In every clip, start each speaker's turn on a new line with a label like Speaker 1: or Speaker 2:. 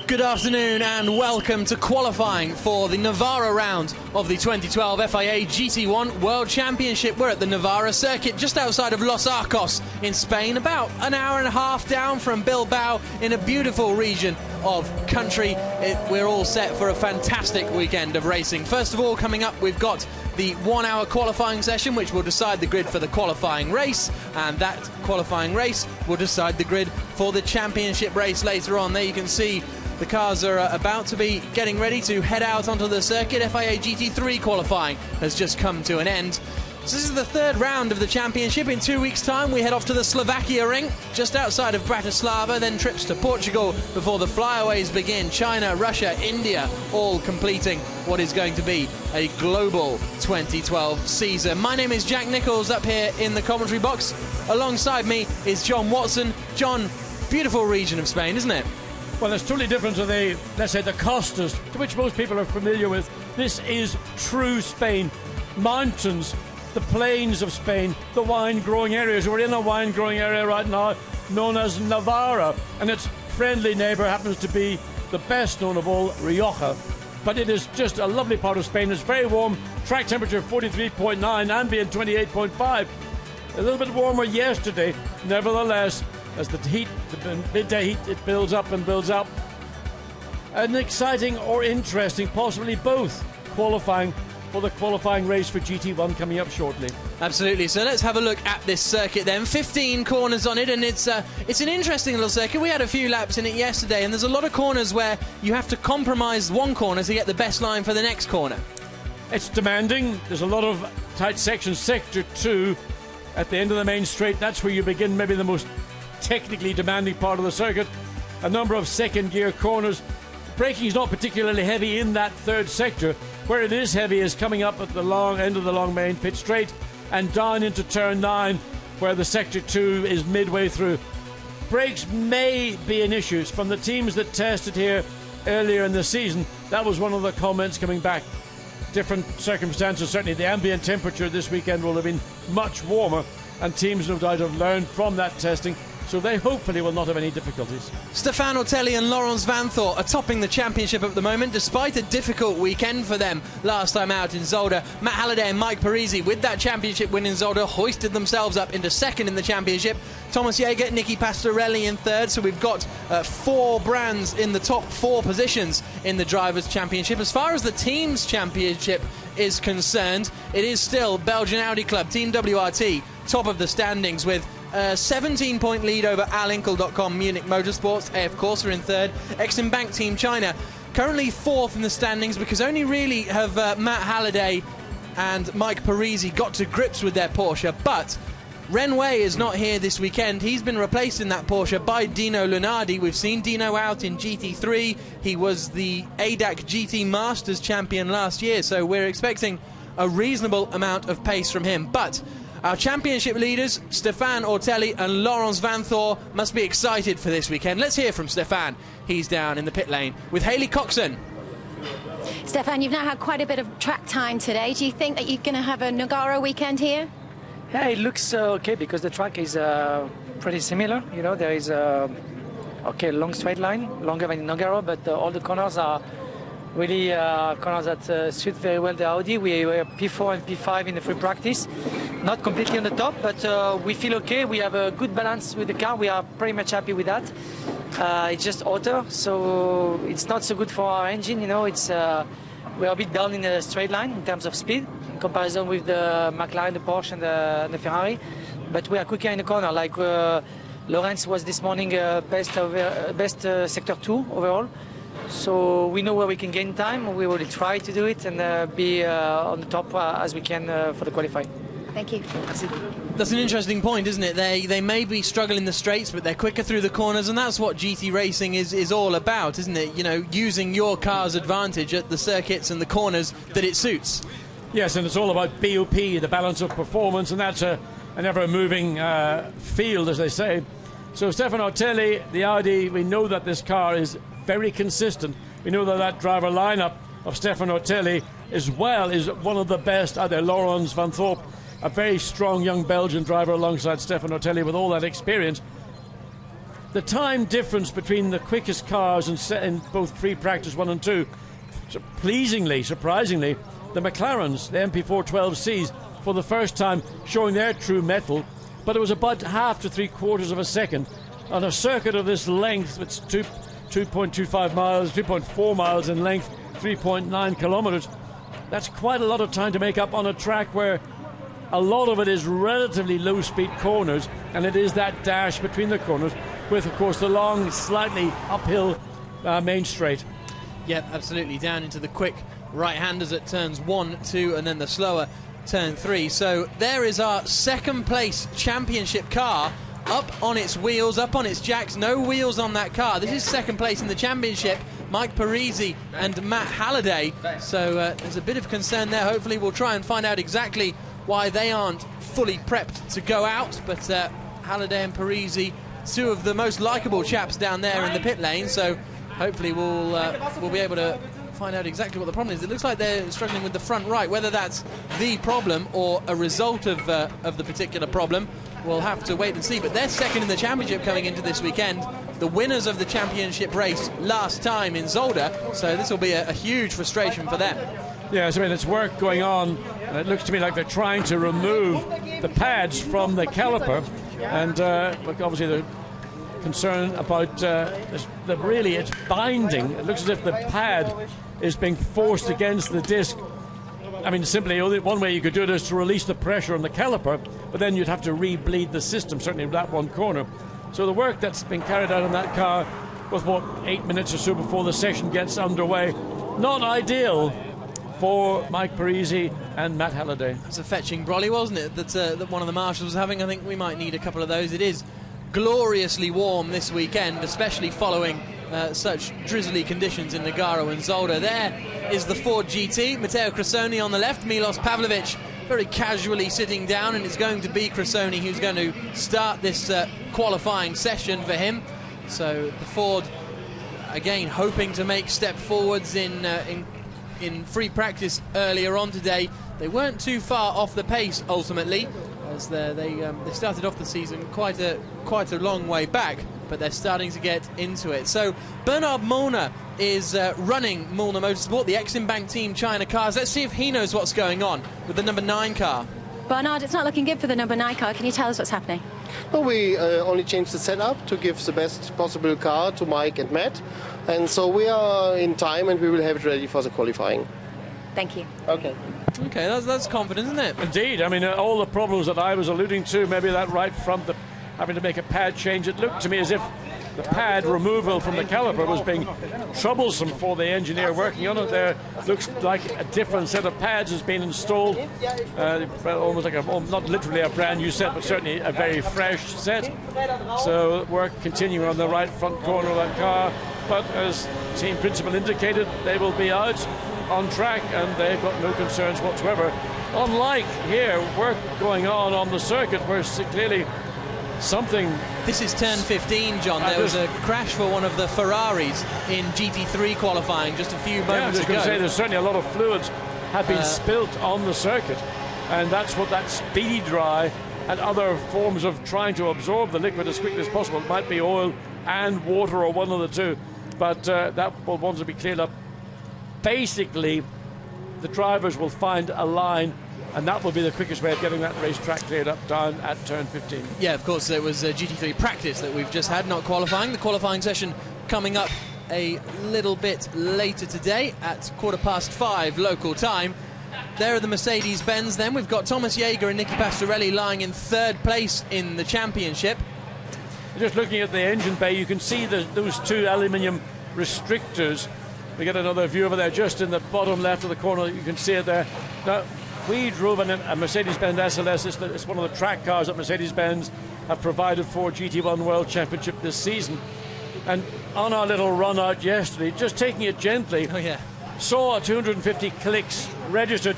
Speaker 1: Good afternoon and welcome to qualifying for the Navarra round of the 2012 FIA GT1 World Championship. We're at the Navarra circuit just outside of Los Arcos in Spain, about an hour and a half down from Bilbao in a beautiful region of country. We're all set for a fantastic weekend of racing. First of all, coming up, we've got the 1 hour qualifying session, which will decide the grid for the qualifying race, and that qualifying race will decide the grid for the championship race later on. There you can see the cars are about to be getting ready to head out onto the circuit. FIA GT3 qualifying has just come to an end. So this is the third round of the championship. In 2 weeks' time, we head off to the Slovakia ring, just outside of Bratislava, then trips to Portugal before the flyaways begin. China, Russia, India, all completing what is going to be a global 2012 season. My name is Jack Nichols, up here in the commentary box. Alongside me is John Watson. John, beautiful region of Spain, isn't it?
Speaker 2: Well, it's totally different to the, let's say, the costas, to which most people are familiar with. This is true Spain. Mountains, the plains of Spain, the wine-growing areas. We're in a wine-growing area right now known as Navarra, and its friendly neighbour happens to be the best known of all, Rioja. But it is just a lovely part of Spain. It's very warm, track temperature 43.9, ambient 28.5. A little bit warmer yesterday, nevertheless, as the heat, the midday heat, it builds up and builds up. An exciting or interesting, possibly both, qualifying for the qualifying race for GT1 coming up shortly.
Speaker 1: Absolutely. So let's have a look at this circuit then. 15 corners on it, and it's an interesting little circuit. We had a few laps in it yesterday, and there's a lot of corners where you have to compromise one corner to get the best line for the next corner.
Speaker 2: It's demanding. There's a lot of tight sections. Sector 2 at the end of the main straight, that's where you begin maybe the most technically demanding part of the circuit. A number of second gear corners. Braking is not particularly heavy in that third sector. Where it is heavy is coming up at the long end of the long main pit straight and down into turn 9, where the sector 2 is midway through. Brakes may be an issue. From the teams that tested here earlier in the season, that was one of the comments coming back. Different circumstances, certainly the ambient temperature this weekend will have been much warmer, and teams no doubt have learned from that testing, so they hopefully will not have any difficulties.
Speaker 1: Stefan Ortelli and Laurens Vanthoor are topping the championship at the moment, despite a difficult weekend for them last time out in Zolder. Matt Halliday and Mike Parisi, with that championship win in Zolder, hoisted themselves up into second in the championship. Thomas Jaeger, Nicky Pastorelli in third, so we've got 4 brands in the top 4 positions in the Drivers' Championship. As far as the Teams' Championship is concerned, it is still Belgian Audi Club, Team WRT, top of the standings with a 17-point lead over Alinkel.com Munich Motorsports. AF Corse are in third. Exim Bank Team China currently 4th in the standings, because only really have Matt Halliday and Mike Parisi got to grips with their Porsche. But Ren Wei is not here this weekend. He's been replaced in that Porsche by Dino Lunardi. We've seen Dino out in GT3. He was the ADAC GT Masters champion last year, so we're expecting a reasonable amount of pace from him. But our championship leaders, Stefan Ortelli and Laurens Vanthoor, must be excited for this weekend. Let's hear from Stefan. He's down in the pit lane with Hayley Coxon.
Speaker 3: Stefan, you've now had quite a bit of track time today. Do you think that you're going to have a Navarra weekend here?
Speaker 4: Yeah, it looks okay, because the track is pretty similar. You know, there is a long straight line, longer than in Navarra, but all the corners are really corners that suit very well the Audi. We were P4 and P5 in the free practice. Not completely on the top, but we feel okay. We have a good balance with the car. We are pretty much happy with that. It's just hotter, so it's not so good for our engine. You know, it's we're a bit down in the straight line in terms of speed in comparison with the McLaren, the Porsche, and the Ferrari. But we are quicker in the corner. Like Lawrence was this morning best sector 2 overall. So we know where we can gain time. We will try to do it and be on the top as we can for the qualifying.
Speaker 3: Thank you.
Speaker 1: That's an interesting point, isn't it? They may be struggling the straights, but they're quicker through the corners, and that's what GT racing is all about, isn't it? You know, using your car's advantage at the circuits and the corners that it suits.
Speaker 2: Yes, and it's all about BOP, the balance of performance, and that's an ever-moving field, as they say. So Stefan Ortelli, the Audi, we know that this car is very consistent. We know that driver lineup of Stefan Ortelli as well is one of the best out there. Laurens Vanthoor, a very strong young Belgian driver alongside Stefan Ortelli with all that experience. the time difference between the quickest cars in both free practice 1 and 2, pleasingly, surprisingly, the McLarens, the MP412Cs, for the first time showing their true mettle, but it was about half to 3/4 of a second on a circuit of this length. It's 2.25 miles, 2.4 miles in length, 3.9 kilometers. That's quite a lot of time to make up on a track where a lot of it is relatively low speed corners, and it is that dash between the corners with, of course, the long, slightly uphill main straight.
Speaker 1: Yep, absolutely, down into the quick right-handers at turns 1, 2, and then the slower turn 3. So there is our second place championship car up on its wheels, up on its jacks. No wheels on that car. This is second place in the championship. Mike Parisi and Matt Halliday. So there's a bit of concern there. Hopefully we'll try and find out exactly why they aren't fully prepped to go out. But Halliday and Parisi, two of the most likeable chaps down there in the pit lane. So hopefully we'll be able to find out exactly what the problem is. It looks like they're struggling with the front right. Whether that's the problem or a result of the particular problem, we'll have to wait and see. But they're second in the championship coming into this weekend. The winners of the championship race last time in Zolder. So this will be a huge frustration for them.
Speaker 2: Yes, I mean, it's work going on, and it looks to me like they're trying to remove the pads from the caliper. And look, obviously the concern about really it's binding. It looks as if the pad is being forced against the disc. I mean, simply only one way you could do it is to release the pressure on the caliper, but then you'd have to re-bleed the system, certainly in that one corner. So the work that's been carried out in that car was about 8 minutes or so before the session gets underway. Not ideal for Mike Parisi and Matt Halliday.
Speaker 1: It's a fetching brolly, wasn't it, that one of the marshals was having? I think we might need a couple of those. It is gloriously warm this weekend, especially following such drizzly conditions in Nogaro and Zolder. There is the Ford GT, Matteo Cressoni on the left, Milos Pavlovic very casually sitting down, and it's going to be Cressoni who's going to start this qualifying session for him. So the Ford, again, hoping to make step forwards in free practice earlier on today. They weren't too far off the pace ultimately, as they started off the season quite a long way back, but they're starting to get into it. So Bernard Molnar is running Molnar Motorsport, the Eximbank Team China cars. Let's see if he knows what's going on with the number 9 car.
Speaker 3: Bernard, it's not looking good for the number 9 car. Can you tell us what's happening?
Speaker 5: Well, we only changed the setup to give the best possible car to Mike and Matt, and so we are in time and we will have it ready for the qualifying.
Speaker 3: Thank you.
Speaker 5: Okay.
Speaker 1: Okay, that's confident, isn't it?
Speaker 2: Indeed. I mean, all the problems that I was alluding to, maybe that right front, having to make a pad change, it looked to me as if the pad removal from the caliper was being troublesome for the engineer working on it. There looks like a different set of pads has been installed, almost like not literally a brand new set, but certainly a very fresh set. So work continuing on the right front corner of that car, but as team principal indicated, they will be out on track and they've got no concerns whatsoever. Unlike here, work going on the circuit where clearly something.
Speaker 1: This is turn 15, John. There was a crash for one of the Ferraris in GT3 qualifying just a few moments ago.
Speaker 2: I was going to say there's certainly a lot of fluids have been spilt on the circuit, and that's what that speedy dry and other forms of trying to absorb the liquid as quickly as possible. It might be oil and water or one of the two, but that will want to be cleared up. Basically, the drivers will find a line, and that will be the quickest way of getting that racetrack cleared up down at turn 15.
Speaker 1: Yeah, of course, it was GT3 practice that we've just had, not qualifying. The qualifying session coming up a little bit later today at 5:15 local time. There are the Mercedes-Benz then. We've got Thomas Jaeger and Nicky Pastorelli lying in third place in the championship.
Speaker 2: Just looking at the engine bay, you can see those two aluminium restrictors. We get another view over there just in the bottom left of the corner. You can see it there. Now, we drove a Mercedes-Benz SLS. It's one of the track cars that Mercedes-Benz have provided for GT1 World Championship this season. And on our little run out yesterday, just taking it gently, saw 250 clicks registered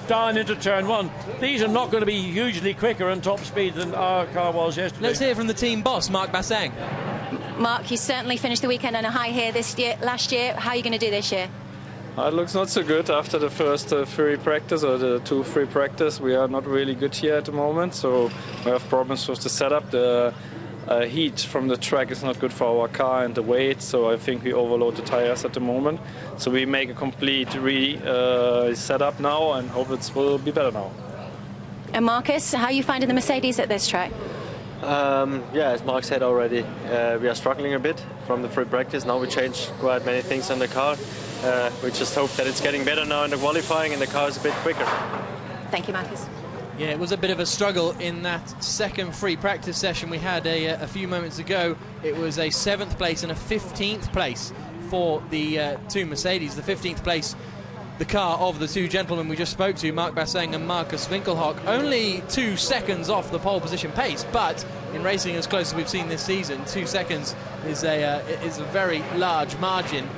Speaker 2: down into turn 1. These are not going to be hugely quicker and top speed than our car was yesterday.
Speaker 1: Let's hear from the team boss, Mark Bassang.
Speaker 3: Mark, you certainly finished the weekend on a high here last year. How are you going to do this year?
Speaker 6: It looks not so good after the first free practice or the 2 free practice. We are not really good here at the moment, so we have problems with the setup. The heat from the track is not good for our car and the weight, so I think we overload the tires at the moment. So we make a complete setup now and hope it will be better now.
Speaker 3: And Marcus, how are you finding the Mercedes at this track?
Speaker 7: Yeah, as Mark said already, we are struggling a bit from the free practice. Now we changed quite many things on the car. We just hope that it's getting better now in the qualifying and the car is a bit quicker.
Speaker 3: Thank you, Marcus.
Speaker 1: Yeah, it was a bit of a struggle in that second free practice session we had a few moments ago. It was a 7th place and a 15th place for the two Mercedes. The 15th place, the car of the two gentlemen we just spoke to, Mark Basseng and Marcus Winkelhock, only 2 seconds off the pole position pace, but in racing as close as we've seen this season, 2 seconds is a very large margin.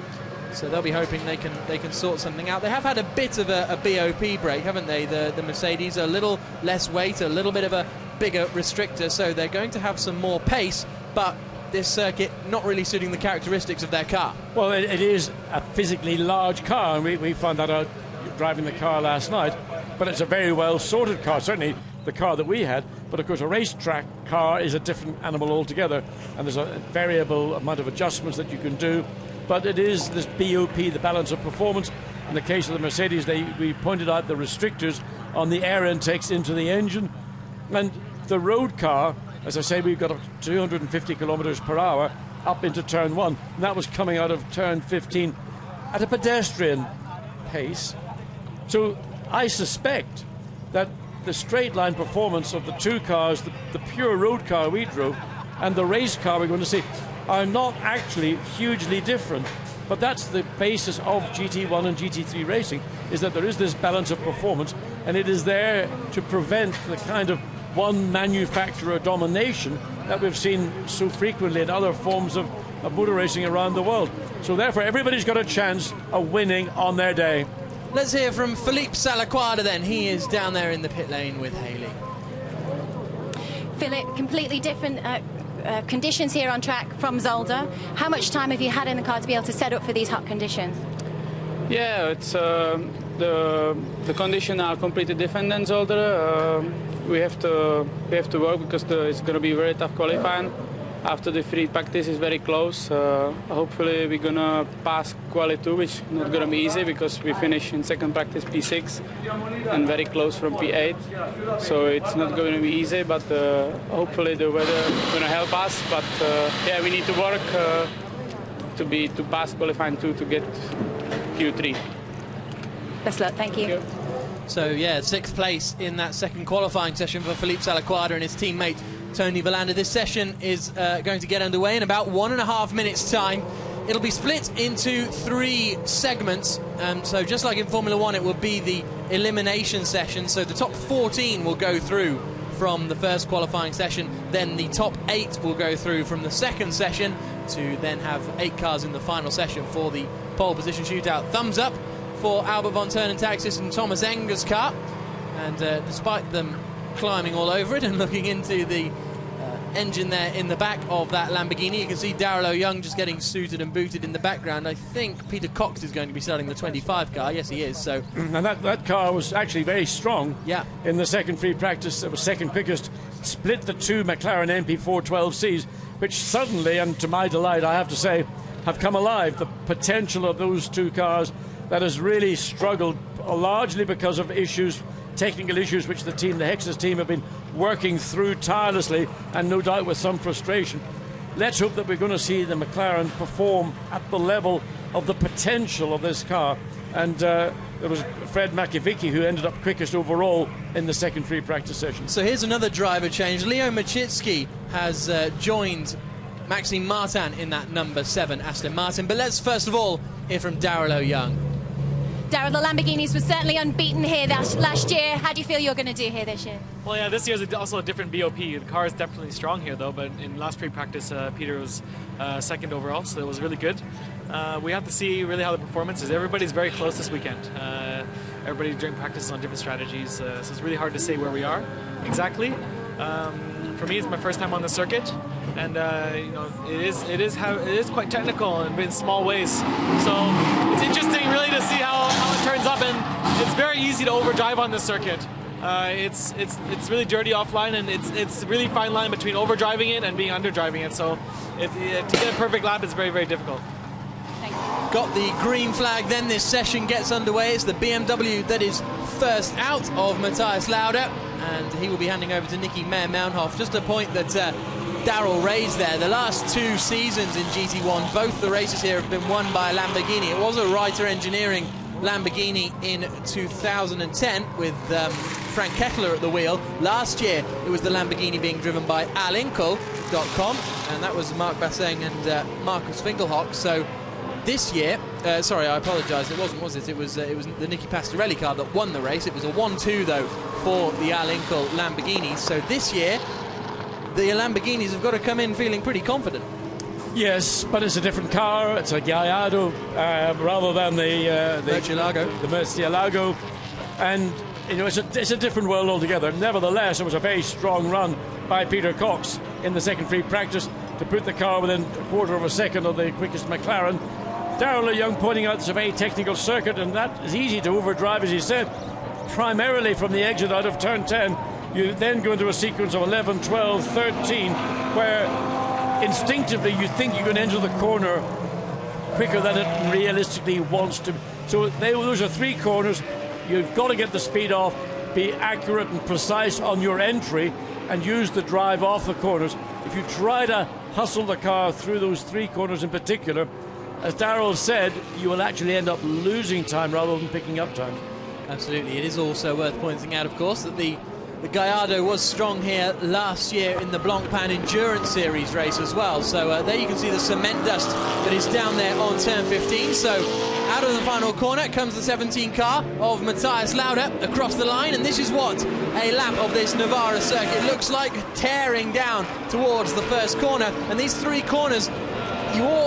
Speaker 1: So they'll be hoping they can sort something out. They have had a bit of a BOP break, haven't they? The Mercedes, a little less weight, a little bit of a bigger restrictor, so they're going to have some more pace, but this circuit not really suiting the characteristics of their car.
Speaker 2: Well, it is a physically large car, and we found that out driving the car last night, but it's a very well sorted car, certainly the car that we had, but of course a racetrack car is a different animal altogether, and there's a variable amount of adjustments that you can do. But it is this BOP, the balance of performance. In the case of the Mercedes, we pointed out the restrictors on the air intakes into the engine. And the road car, as I say, we've got up to 250 kilometers per hour up into turn 1. And that was coming out of turn 15 at a pedestrian pace. So I suspect that the straight line performance of the two cars, the pure road car we drove, and the race car we're going to see, are not actually hugely different. But that's the basis of GT1 and GT3 racing, is that there is this balance of performance, and it is there to prevent the kind of one manufacturer domination that we've seen so frequently in other forms of motor racing around the world. So therefore everybody's got a chance of winning on their day.
Speaker 1: Let's hear from Philippe Salaquada then. He is down there in the pit lane with Haley.
Speaker 3: Philip, completely different conditions here on track from Zolder. How much time have you had in the car to be able to set up for these hot conditions?
Speaker 8: Yeah, it's the conditions are completely different than Zolder. We have to work because it's going to be very tough qualifying. After the free practice is very close. Hopefully we're going to pass quali 2, which is not going to be easy because we finish in second practice P6 and very close from P8. So it's not going to be easy, but hopefully the weather is going to help us. But yeah, we need to work to pass qualifying 2 to get Q3.
Speaker 3: Best luck, thank you.
Speaker 1: So yeah, 6th place in that second qualifying session for Philippe Salaquada and his teammate Tony Verlander. This session is going to get underway in about 1.5 minutes time. It'll be split into 3 segments, so just like in Formula 1 it will be the elimination session, so the top 14 will go through from the first qualifying session, then the top 8 will go through from the second session to then have 8 cars in the final session for the pole position shootout. Thumbs up for Albert von Turnentaxis and Thomas Enger's car, and despite them climbing all over it and looking into the engine there in the back of that Lamborghini, you can see Darrell O'Young just getting suited and booted in the background. I think Peter Cox is going to be starting the 25 car. Yes, he is. So,
Speaker 2: and that car was actually very strong.
Speaker 1: Yeah. In
Speaker 2: the second free practice, it was second quickest. Split the 2 McLaren MP412Cs, which suddenly, and to my delight, I have to say, have come alive. The potential of those 2 cars that has really struggled, largely because of issues, technical issues, which the Hexas team have been working through tirelessly, and no doubt with some frustration. Let's hope that we're going to see the McLaren perform at the level of the potential of this car. And there was Fred Makiewicz who ended up quickest overall in the second free practice session.
Speaker 1: So here's another driver change. Leo Machitsky has joined Maxime Martin in that number 7 Aston Martin. But let's first of all hear from Darrell O'Young.
Speaker 3: Darrell, the Lamborghinis were certainly unbeaten here last year. How do you feel you're going to do here this year?
Speaker 9: Well, yeah, this year's also a different BOP. The car is definitely strong here, though, but in last pre-practice, Peter was second overall, so it was really good. We have to see really how the performance is. Everybody's very close this weekend. Everybody during practice is on different strategies, so it's really hard to say where we are exactly. For me, it's my first time on the circuit, and you know, it is quite technical and in small ways. So it's interesting, really, to see how it turns up. And it's very easy to overdrive on this circuit. It's really dirty offline, and it's a really fine line between overdriving it and being underdriving it. So to get a perfect lap is very, very difficult.
Speaker 1: Got the green flag, then this session gets underway. It's the BMW that is first out of Matthias Lauda, and he will be handing over to Nicky Meyer-Melnhof. Just a point that Darrell raised there. The last 2 seasons in GT1, both the races here have been won by a Lamborghini. It was a Reiter Engineering Lamborghini in 2010 with Frank Kettler at the wheel. Last year it was the Lamborghini being driven by Alinco.com, and that was Mark Basseng and Marcus Finkelhock. So this year, sorry, I apologise, it wasn't, was it? It was the Nicky Pastorelli car that won the race. It was a 1-2 though for the Alinco Lamborghinis. So this year the Lamborghinis have got to come in feeling pretty confident.
Speaker 2: Yes, but it's a different car. It's a Gallardo rather than the Murcielago, and you know, it's a different world altogether. Nevertheless, it was a very strong run by Peter Cox in the second free practice to put the car within a quarter of a second of the quickest McLaren. Darrell Young pointing out it's a very technical circuit, and that is easy to overdrive, as he said, primarily from the exit out of turn 10. You then go into a sequence of 11, 12, 13, where instinctively you think you can enter the corner quicker than it realistically wants to. So those are 3 corners. You've got to get the speed off, be accurate and precise on your entry, and use the drive off the corners. If you try to hustle the car through those 3 corners in particular, as Darrell said, you will actually end up losing time rather than picking up time.
Speaker 1: Absolutely. It is also worth pointing out, of course, that the Gallardo was strong here last year in the Blancpain Endurance Series race as well. So there you can see the cement dust that is down there on turn 15. So out of the final corner comes the 17 car of Matthias Lauda across the line, and this is what a lap of this Navarra circuit looks like, tearing down towards the first corner. And these 3 corners,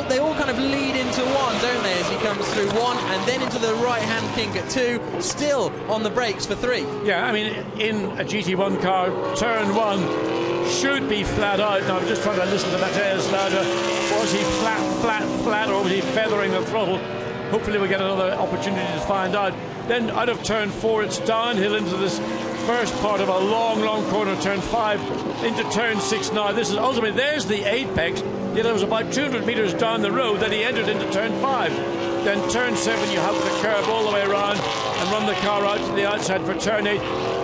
Speaker 1: they all kind of lead into one, don't they, as he comes through 1 and then into the right-hand kink at 2, still on the brakes for 3.
Speaker 2: Yeah, I mean, in a GT1 car, turn 1 should be flat out. Now, I'm just trying to listen to Matthias Lauda. Was he flat, or was he feathering the throttle? Hopefully we'll get another opportunity to find out. Then out of turn 4, it's downhill into this first part of a long corner, turn 5, into turn 6 now. This is ultimately, there's the apex. Yet it was about 200 metres down the road that he entered into turn 5. Then turn 7, you have the curve all the way around and run the car out to the outside for turn 8.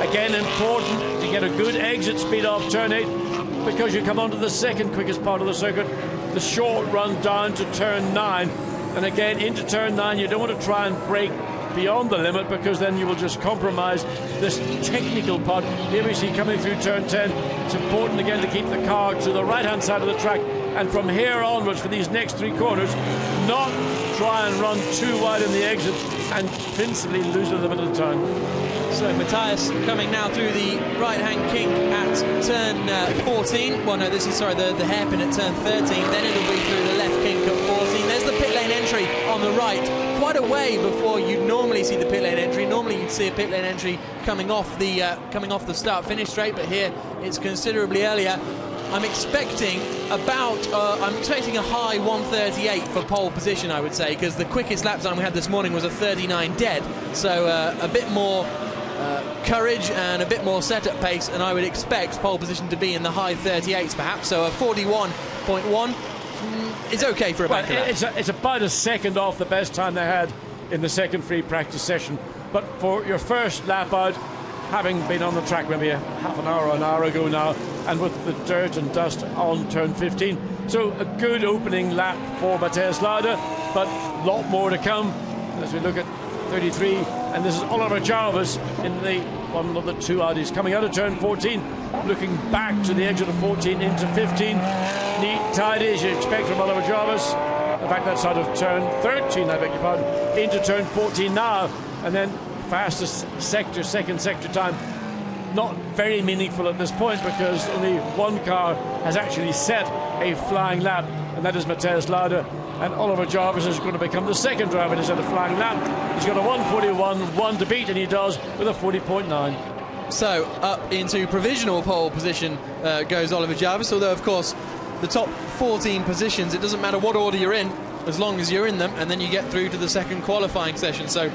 Speaker 2: Again, important to get a good exit speed off turn 8, because you come onto the second quickest part of the circuit, the short run down to turn 9. And again, into turn 9, you don't want to try and brake beyond the limit, because then you will just compromise this technical part. Here we see coming through turn 10, it's important again to keep the car to the right hand side of the track, and from here onwards for these next 3 corners, not try and run too wide in the exit and principally lose a little bit of time.
Speaker 1: So Matthias coming now through the right hand kink at turn 14. Well, no, this is, sorry, the hairpin at turn 13. Then it'll be through the left kink at 14. There's the pit lane entry on the right, quite a way before you'd normally see the pit lane entry. Normally you'd see a pit lane entry coming off the start finish straight, but here it's considerably earlier. I'm expecting a high 1:38 for pole position, I would say, because the quickest lap time we had this morning was a 39 dead. So a bit more courage and a bit more setup pace, and I would expect pole position to be in the high 38s perhaps. So a 41.1 is okay for a banker lap.
Speaker 2: It's about a second off the best time they had in the second free practice session. But for your first lap out, having been on the track maybe half an hour ago now, and with the dirt and dust on turn 15. So a good opening lap for Matthias Lauda, but a lot more to come as we look at 33. And this is Oliver Jarvis in the one of the 2 Audis coming out of turn 14, looking back to the exit of 14 into 15. Neat, tidy, as you expect from Oliver Jarvis. In fact, that's out of turn 13, I beg your pardon, into turn 14 now, and then fastest sector, second sector time. Not very meaningful at this point, because only 1 car has actually set a flying lap, and that is Matthias Lauda. And Oliver Jarvis is going to become the second driver to set a flying lap. He's got a 1:41.1 to beat, and he does with a 40.9.
Speaker 1: So up into provisional pole position goes Oliver Jarvis, although of course the top 14 positions, it doesn't matter what order you're in, as long as you're in them, and then you get through to the second qualifying session. So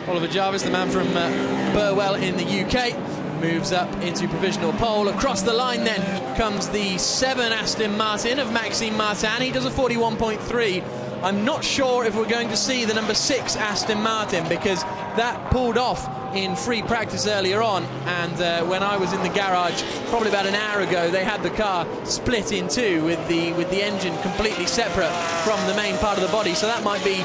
Speaker 1: Oliver Jarvis, the man from Burwell in the UK, moves up into provisional pole. Across the line then comes the 7 Aston Martin of Maxime Martin. He does a 41.3. I'm not sure if we're going to see the number 6 Aston Martin, because that pulled off in free practice earlier on, and when I was in the garage probably about an hour ago, they had the car split in two with the engine completely separate from the main part of the body. So that might be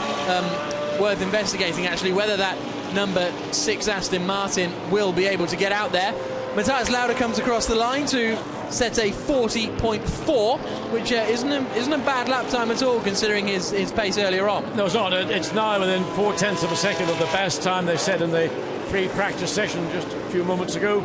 Speaker 1: worth investigating, actually, whether that number 6 Aston Martin will be able to get out there. Matthias Lauda comes across the line to set a 40.4, which isn't a bad lap time at all, considering his pace earlier on.
Speaker 2: No, it's not. It's now within 0.4 of a second of the best time they set in the free practice session just a few moments ago.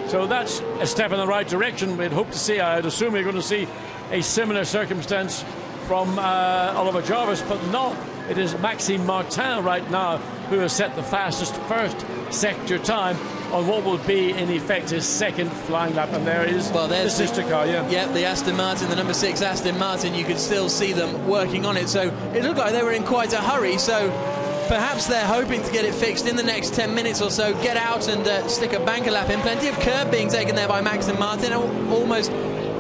Speaker 2: So that's a step in the right direction. We'd hope to see, I'd assume we're going to see a similar circumstance from Oliver Jarvis, but no, it is Maxime Martin right now who has set the fastest first sector time on what will be in effect his second flying lap. And there is the sister car,
Speaker 1: yeah, the Aston Martin, the number 6 Aston Martin. You could still see them working on it, so it looked like they were in quite a hurry. So perhaps they're hoping to get it fixed in the next 10 minutes or so, get out and stick a banker lap in. Plenty of curb being taken there by Maxime Martin, almost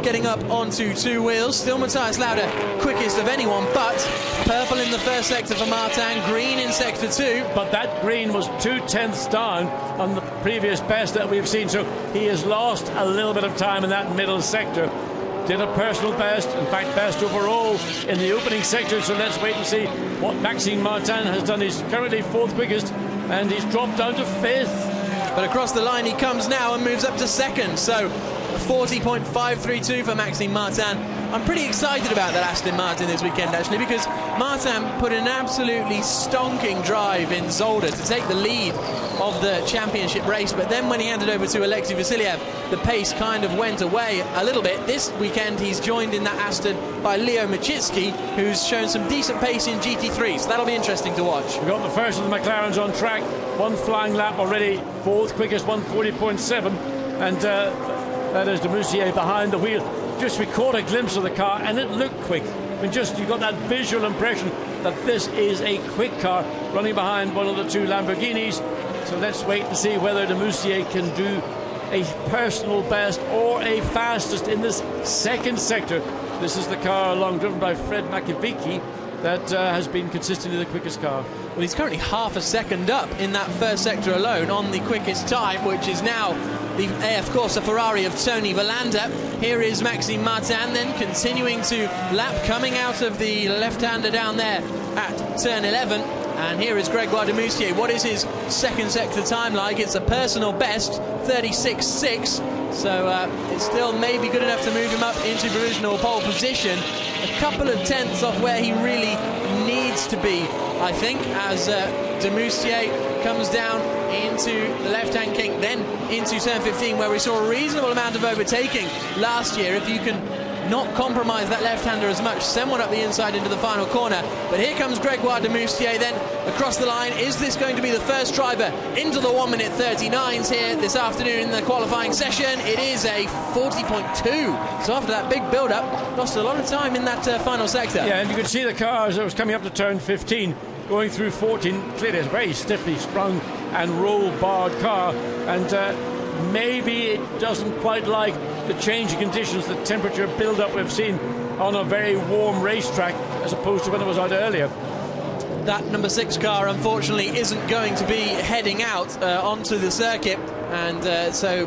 Speaker 1: getting up onto 2 wheels. Still Matthias Lauda quickest of anyone, but purple in the first sector for Martin, green in sector 2.
Speaker 2: But that green was 0.2 down on the previous best that we've seen, so he has lost a little bit of time in that middle sector. Did a personal best, in fact best overall in the opening sector, so let's wait and see what Maxime Martin has done. He's currently 4th quickest and he's dropped down to 5th.
Speaker 1: But across the line he comes now and moves up to 2nd, so 40.532 for Maxime Martin. I'm pretty excited about that Aston Martin this weekend, actually, because Martin put an absolutely stonking drive in Zolder to take the lead of the championship race, but then when he handed over to Alexei Vasiliev, the pace kind of went away a little bit. This weekend he's joined in that Aston by Leo Machitsky, who's shown some decent pace in GT3, so that'll be interesting to watch.
Speaker 2: We've got the first of the McLarens on track, 1 flying lap already, 4th quickest, 140.7, and that is de Moussier behind the wheel. Just we caught a glimpse of the car and it looked quick. I mean, just you got that visual impression that this is a quick car running behind one of the 2 Lamborghinis. So let's wait and see whether de Moussier can do a personal best or a fastest in this second sector. This is the car along driven by Fred Makoviecki that has been consistently the quickest car.
Speaker 1: Well, he's currently half a second up in that first sector alone on the quickest time, which is now the AF Corsa Ferrari of Tony Valanda. Here is Maxime Martin then continuing to lap, coming out of the left-hander down there at turn 11. And here is Gregoire de Moussier. What is his second sector time like? It's a personal best, 36.6. So it still may be good enough to move him up into provisional pole position. A couple of tenths off where he really needs to be, I think, as de Moussier comes down into the left-hand kink, then into turn 15, where we saw a reasonable amount of overtaking last year. If you can not compromise that left-hander as much, send one up the inside into the final corner. But here comes Gregoire de Moussier then across the line. Is this going to be the first driver into the 1 minute 39s here this afternoon in the qualifying session? It is a 40.2. So after that big build-up, lost a lot of time in that final sector.
Speaker 2: Yeah, and you could see the car as it was coming up to turn 15, going through 14. Clearly it's a very stiffly sprung and roll-barred car, and maybe it doesn't quite like the change in conditions, the temperature build-up we've seen on a very warm racetrack as opposed to when it was out earlier.
Speaker 1: That number 6 car, unfortunately, isn't going to be heading out onto the circuit, and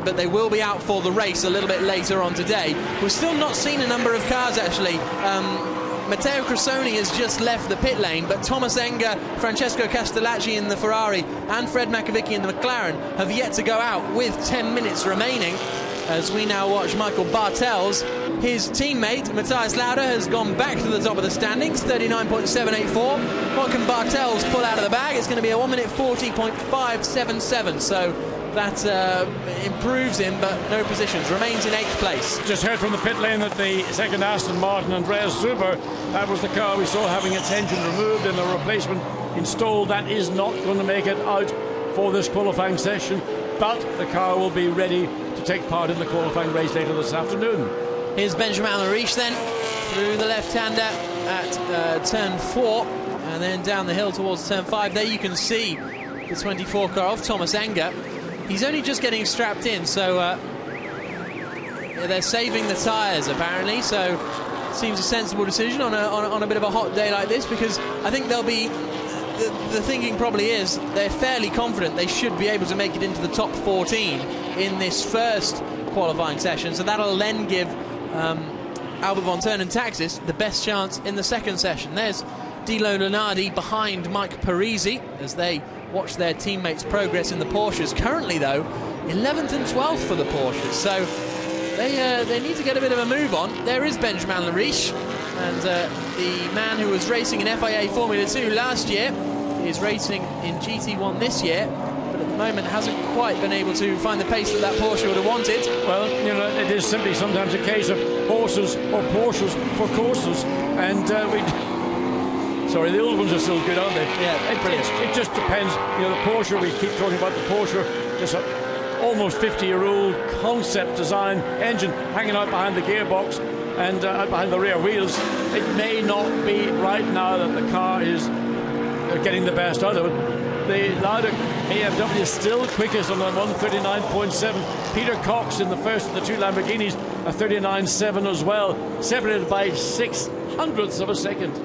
Speaker 1: but they will be out for the race a little bit later on today. We've still not seen a number of cars, actually. Matteo Cressoni has just left the pit lane, but Thomas Enger, Francesco Castellacci in the Ferrari, and Fred Makoviecki in the McLaren have yet to go out with 10 minutes remaining. As we now watch Michael Bartels, his teammate Matthias Lauda has gone back to the top of the standings, 39.784. What can Bartels pull out of the bag? It's going to be a 1 minute 40.577. So that improves him, but no positions. Remains in 8th place.
Speaker 2: Just heard from the pit lane that the second Aston Martin, Andreas Zuber, that was the car we saw having its engine removed and the replacement installed. That is not going to make it out for this qualifying session, but the car will be ready to take part in the qualifying race later this afternoon.
Speaker 1: Here's Benjamin Riche then through the left-hander at turn 4 and then down the hill towards turn 5. There you can see the 24 car of Thomas Enger, He's only just getting strapped in, so they're saving the tyres apparently. So seems a sensible decision on a bit of a hot day like this, because I think they'll be. The thinking probably is they're fairly confident they should be able to make it into the top 14 in this first qualifying session. So that'll then give Albert von Thurn and Taxis the best chance in the second session. There's Dilo Lunardi behind Mike Parisi as they watch their teammates progress in the Porsches. Currently, though, 11th and 12th for the Porsches. So they need to get a bit of a move on. There is Benjamin Lariche, and the man who was racing in FIA Formula 2 last year is racing in GT1 this year, but at the moment hasn't quite been able to find the pace that Porsche would have wanted.
Speaker 2: Well, you know, it is simply sometimes a case of horses or Porsches for courses, and sorry, the old ones are still good, aren't they?
Speaker 1: Yeah,
Speaker 2: it just depends. You know, the Porsche, we keep talking about the Porsche, this almost 50-year-old concept design engine hanging out behind the gearbox and out behind the rear wheels. It may not be right now that the car is getting the best out of it. The Lauda BMW is still quickest on a 139.7. Peter Cox in the first of the two Lamborghinis, a 39.7 as well, separated by 0.06 of a second.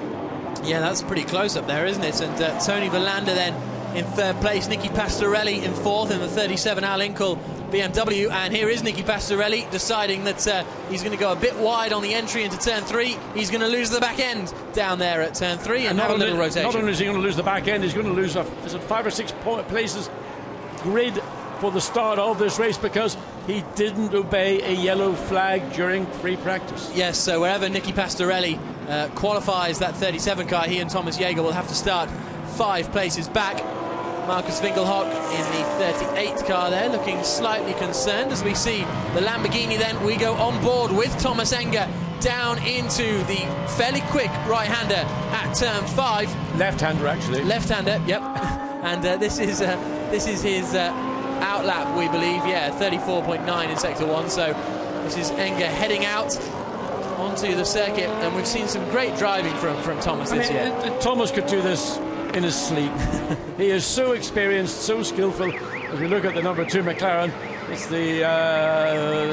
Speaker 1: Yeah, that's pretty close up there, isn't it? And Tony Verlander then in third place, Nicky Pastorelli in fourth in the 37 Al Incal BMW. And here is Nicky Pastorelli deciding that he's going to go a bit wide on the entry into turn 3. He's going to lose the back end down there at turn 3 and have a little rotation.
Speaker 2: Not only is he going to lose the back end, he's going to lose 5 or 6 places grid for the start of this race, because he didn't obey a yellow flag during free practice.
Speaker 1: Yes, so wherever Nicky Pastorelli qualifies that 37 car, he and Thomas Jaeger will have to start 5 places back. Marcus Winkelhock in the 38 car there, looking slightly concerned as we see the Lamborghini. Then we go on board with Thomas Enger down into the fairly quick right-hander at turn 5.
Speaker 2: Left-hander, actually.
Speaker 1: Left-hander, yep. And this is his outlap, we believe. Yeah, 34.9 in sector 1. So this is Enger heading out onto the circuit, and we've seen some great driving from Thomas this year.
Speaker 2: Thomas could do this in his sleep. He is so experienced, so skillful. As we look at the number 2 McLaren, it's the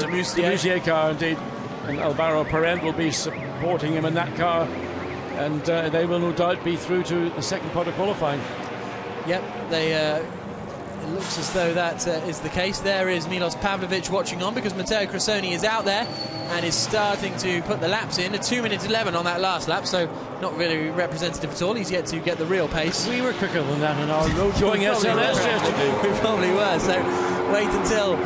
Speaker 2: Demusier car indeed, and Alvaro Parent will be supporting him in that car, and they will no doubt be through to the second part of qualifying.
Speaker 1: Yep, it looks as though that is the case. There is Milos Pavlovic watching on, because Matteo Cressoni is out there and is starting to put the laps in. A 2:11 on that last lap, so not really representative at all. He's yet to get the real pace.
Speaker 2: We were quicker than that in our road-going SLS yesterday.
Speaker 1: We probably were, so wait until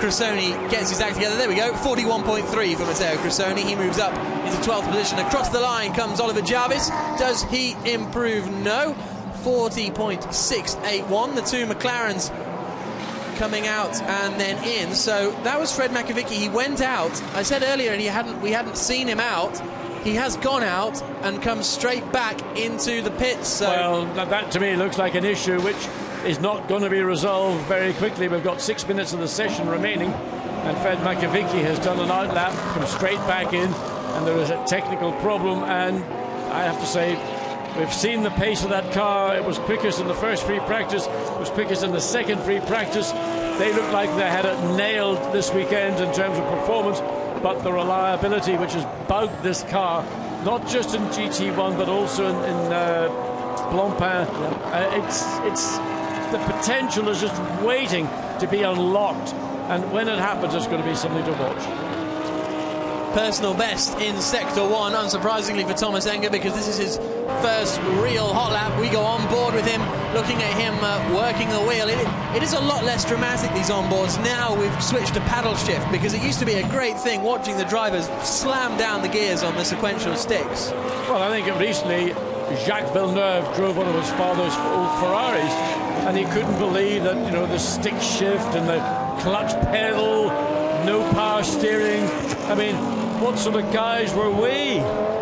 Speaker 1: Cressoni gets his act together. There we go, 41.3 for Matteo Cressoni. He moves up into 12th position. Across the line comes Oliver Jarvis. Does he improve? No. 40.681. The 2 McLarens coming out and then in. So that was Fred Makovicky. He went out. I said earlier, and we hadn't seen him out. He has gone out and come straight back into the pits. So
Speaker 2: well, that to me looks like an issue which is not going to be resolved very quickly. We've got 6 minutes of the session remaining, and Fred Makovicky has done an outlap, come straight back in, and there is a technical problem. And I have to say, we've seen the pace of that car. It was quickest in the first free practice. It was quickest in the second free practice. They looked like they had it nailed this weekend in terms of performance, but the reliability which has bugged this car, not just in GT1 but also in Blancpain, it's the potential is just waiting to be unlocked, and when it happens, it's going to be something to watch.
Speaker 1: Personal best in sector 1, unsurprisingly for Thomas Enger, because this is his first real hot lap. We go on board with him, looking at him working the wheel. It is a lot less dramatic, these onboards. Now we've switched to paddle shift, because it used to be a great thing watching the drivers slam down the gears on the sequential sticks.
Speaker 2: Well, I think recently Jacques Villeneuve drove one of his father's old Ferraris, and he couldn't believe that, you know, the stick shift and the clutch pedal, no power steering. I mean, what sort of guys were we?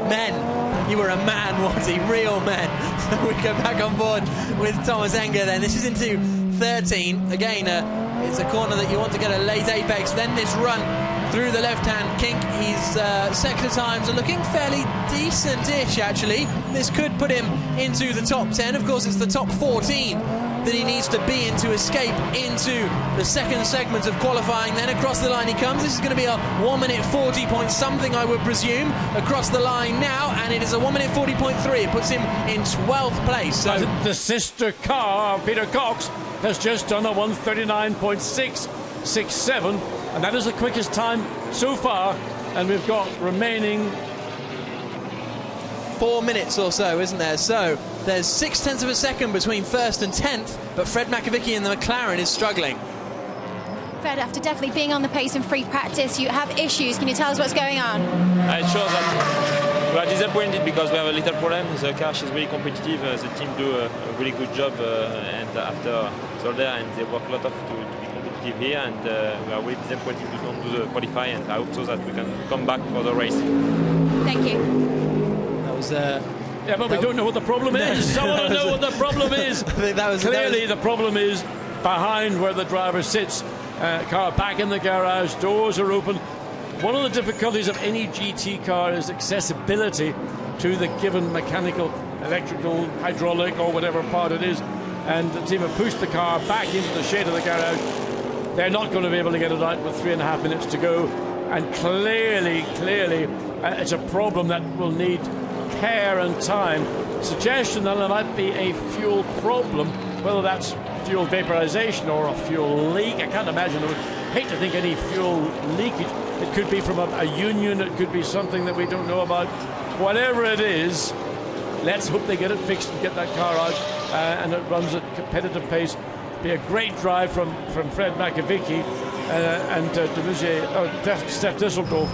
Speaker 1: Men. You were a man, Watty, real men. So we go back on board with Thomas Enger then. This is into 13. Again, it's a corner that you want to get a late apex. Then this run through the left-hand kink. His sector times are looking fairly decent-ish, actually. This could put him into the top 10. Of course, it's the top 14 that he needs to be in to escape into the second segment of qualifying. Then across the line he comes. This is going to be a 1 minute 40 point something, I would presume, across the line now, and it is a 1 minute 40.3. It puts him in 12th place. So
Speaker 2: the sister car, Peter Cox, has just done a 1:39.667, and that is the quickest time so far, and we've got remaining
Speaker 1: 4 minutes or so, isn't there? So there's 0.6 of a second between first and 10th, but Fred McAvicky in the McLaren is struggling.
Speaker 3: Fred, after definitely being on the pace in free practice, you have issues. Can you tell us what's going on?
Speaker 10: It shows that we are disappointed because we have a little problem. The car is really competitive. The team do a really good job, and after Zolder, and they work a lot to be competitive here. And we are really disappointed we don't do the qualify. And I hope so that we can come back for the race.
Speaker 3: Thank you.
Speaker 1: That was.
Speaker 2: Yeah, but we don't know what the problem is. Someone will know what the problem is. Clearly, the problem is behind where the driver sits. Car back in the garage, doors are open. One of the difficulties of any GT car is accessibility to the given mechanical, electrical, hydraulic, or whatever part it is. And the team have pushed the car back into the shade of the garage. They're not going to be able to get it out with 3.5 minutes to go. And clearly, it's a problem that will need care and time. Suggestion that there might be a fuel problem, whether that's fuel vaporization or a fuel leak. I can't imagine. I would hate to think any fuel leakage. It could be from a union. It could be something that we don't know about. Whatever it is, let's hope they get it fixed and get that car out and it runs at competitive pace. Be a great drive from Fred McAvicky and Steph Disseldorf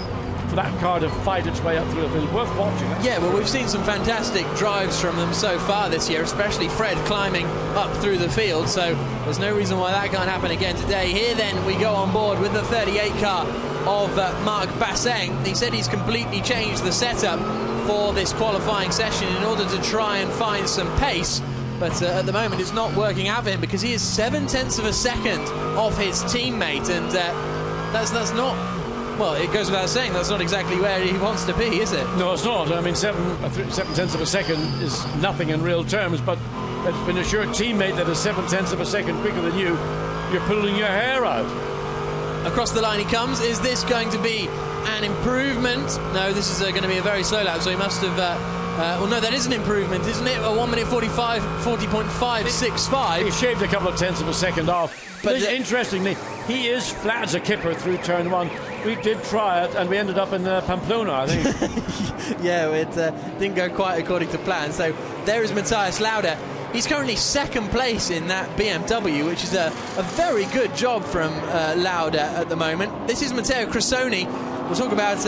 Speaker 2: for that car to fight its way up through the field. Worth watching.
Speaker 1: Yeah, well, we've seen some fantastic drives from them so far this year, especially Fred climbing up through the field, so there's no reason why that can't happen again today. Here then we go on board with the 38 car of Marc Basseng. He said he's completely changed the setup for this qualifying session in order to try and find some pace, but at the moment it's not working out for him because he is 0.7 of a second off his teammate, and that's not. Well, it goes without saying that's not exactly where he wants to be, is it?
Speaker 2: No, it's not. I mean, 7/10 of a second is nothing in real terms, but when it's your teammate that is 7/10 of a second quicker than you, you're pulling your hair out.
Speaker 1: Across the line he comes. Is this going to be an improvement? No, this is going to be a very slow lap, so he must have... well, no, that is an improvement, isn't it? A 1 minute 40.565.
Speaker 2: He shaved a couple of tenths of a second off. But interestingly, he is flat as a kipper through turn one. We did try it, and we ended up in Pamplona, I think.
Speaker 1: Yeah, it didn't go quite according to plan. So there is Matthias Lauda. He's currently second place in that BMW, which is a very good job from Lauda at the moment. This is Matteo Cressoni. We'll talk about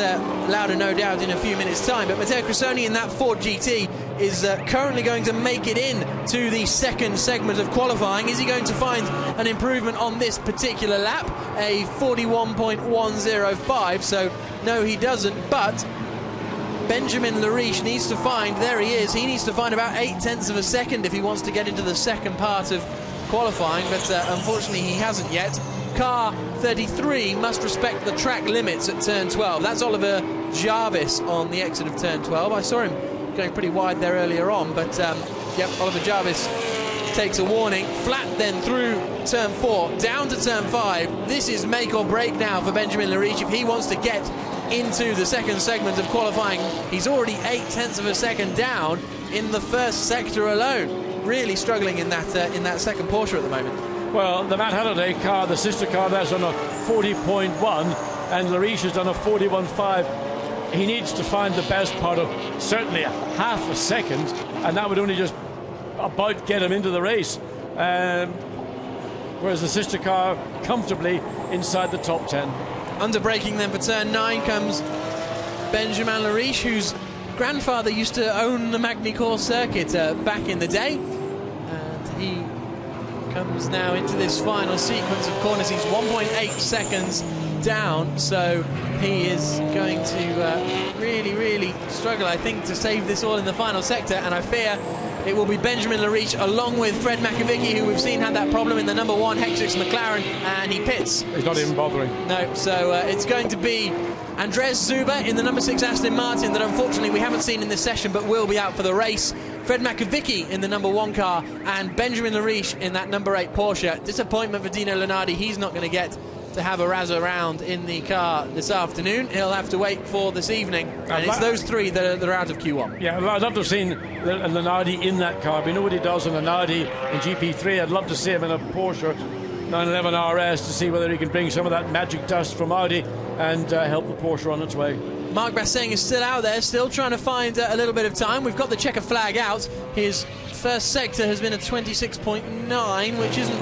Speaker 1: Lauda, no doubt, in a few minutes' time. But Matteo Cressoni in that Ford GT is currently going to make it in to the second segment of qualifying. Is he going to find an improvement on this particular lap? A 41.105. So, no, he doesn't. But Benjamin Lariche needs to find, there he is, he needs to find about 0.8 of a second if he wants to get into the second part of qualifying. But unfortunately, he hasn't yet. Car 33 must respect the track limits at turn 12. That's Oliver Jarvis on the exit of turn 12. I saw him going pretty wide there earlier on, but yep, Oliver Jarvis takes a warning. Flat then through turn 4, down to turn 5. This is make or break now for Benjamin Lariche if he wants to get into the second segment of qualifying. He's already 0.8 of a second down in the first sector alone. Really struggling in that second Porsche at the moment.
Speaker 2: Well, the Matt Halliday car, the sister car, that's on a 40.1, and Lariche has done a 41.5. He needs to find the best part of certainly a half a second, and that would only just about get him into the race. Whereas the sister car comfortably inside the top 10.
Speaker 1: Under braking then for turn 9 comes Benjamin Lariche, whose grandfather used to own the Magny-Cours circuit back in the day, and he comes now into this final sequence of corners. He's 1.8 seconds down, so he is going to really struggle, I think, to save this all in the final sector, and I fear it will be Benjamin Lariche along with Fred McAvicky, who we've seen had that problem in the number 1 Hexix McLaren, and he pits.
Speaker 2: He's not even bothering.
Speaker 1: No, so it's going to be Andreas Zuber in the number 6 Aston Martin that unfortunately we haven't seen in this session but will be out for the race. Fred Makovicky in the number 1 car, and Benjamin Lariche in that number 8 Porsche. Disappointment for Dino Lunardi. He's not going to get to have a razz around in the car this afternoon. He'll have to wait for this evening, and it's those 3 that are out of Q1.
Speaker 2: Yeah, I'd love to have seen Lunardi in that car. We know what he does on Lunardi in GP3. I'd love to see him in a Porsche 911 RS to see whether he can bring some of that magic dust from Audi and help the Porsche on its way.
Speaker 1: Marc Basseng is still out there, still trying to find a little bit of time. We've got the checker flag out. His first sector has been a 26.9, which isn't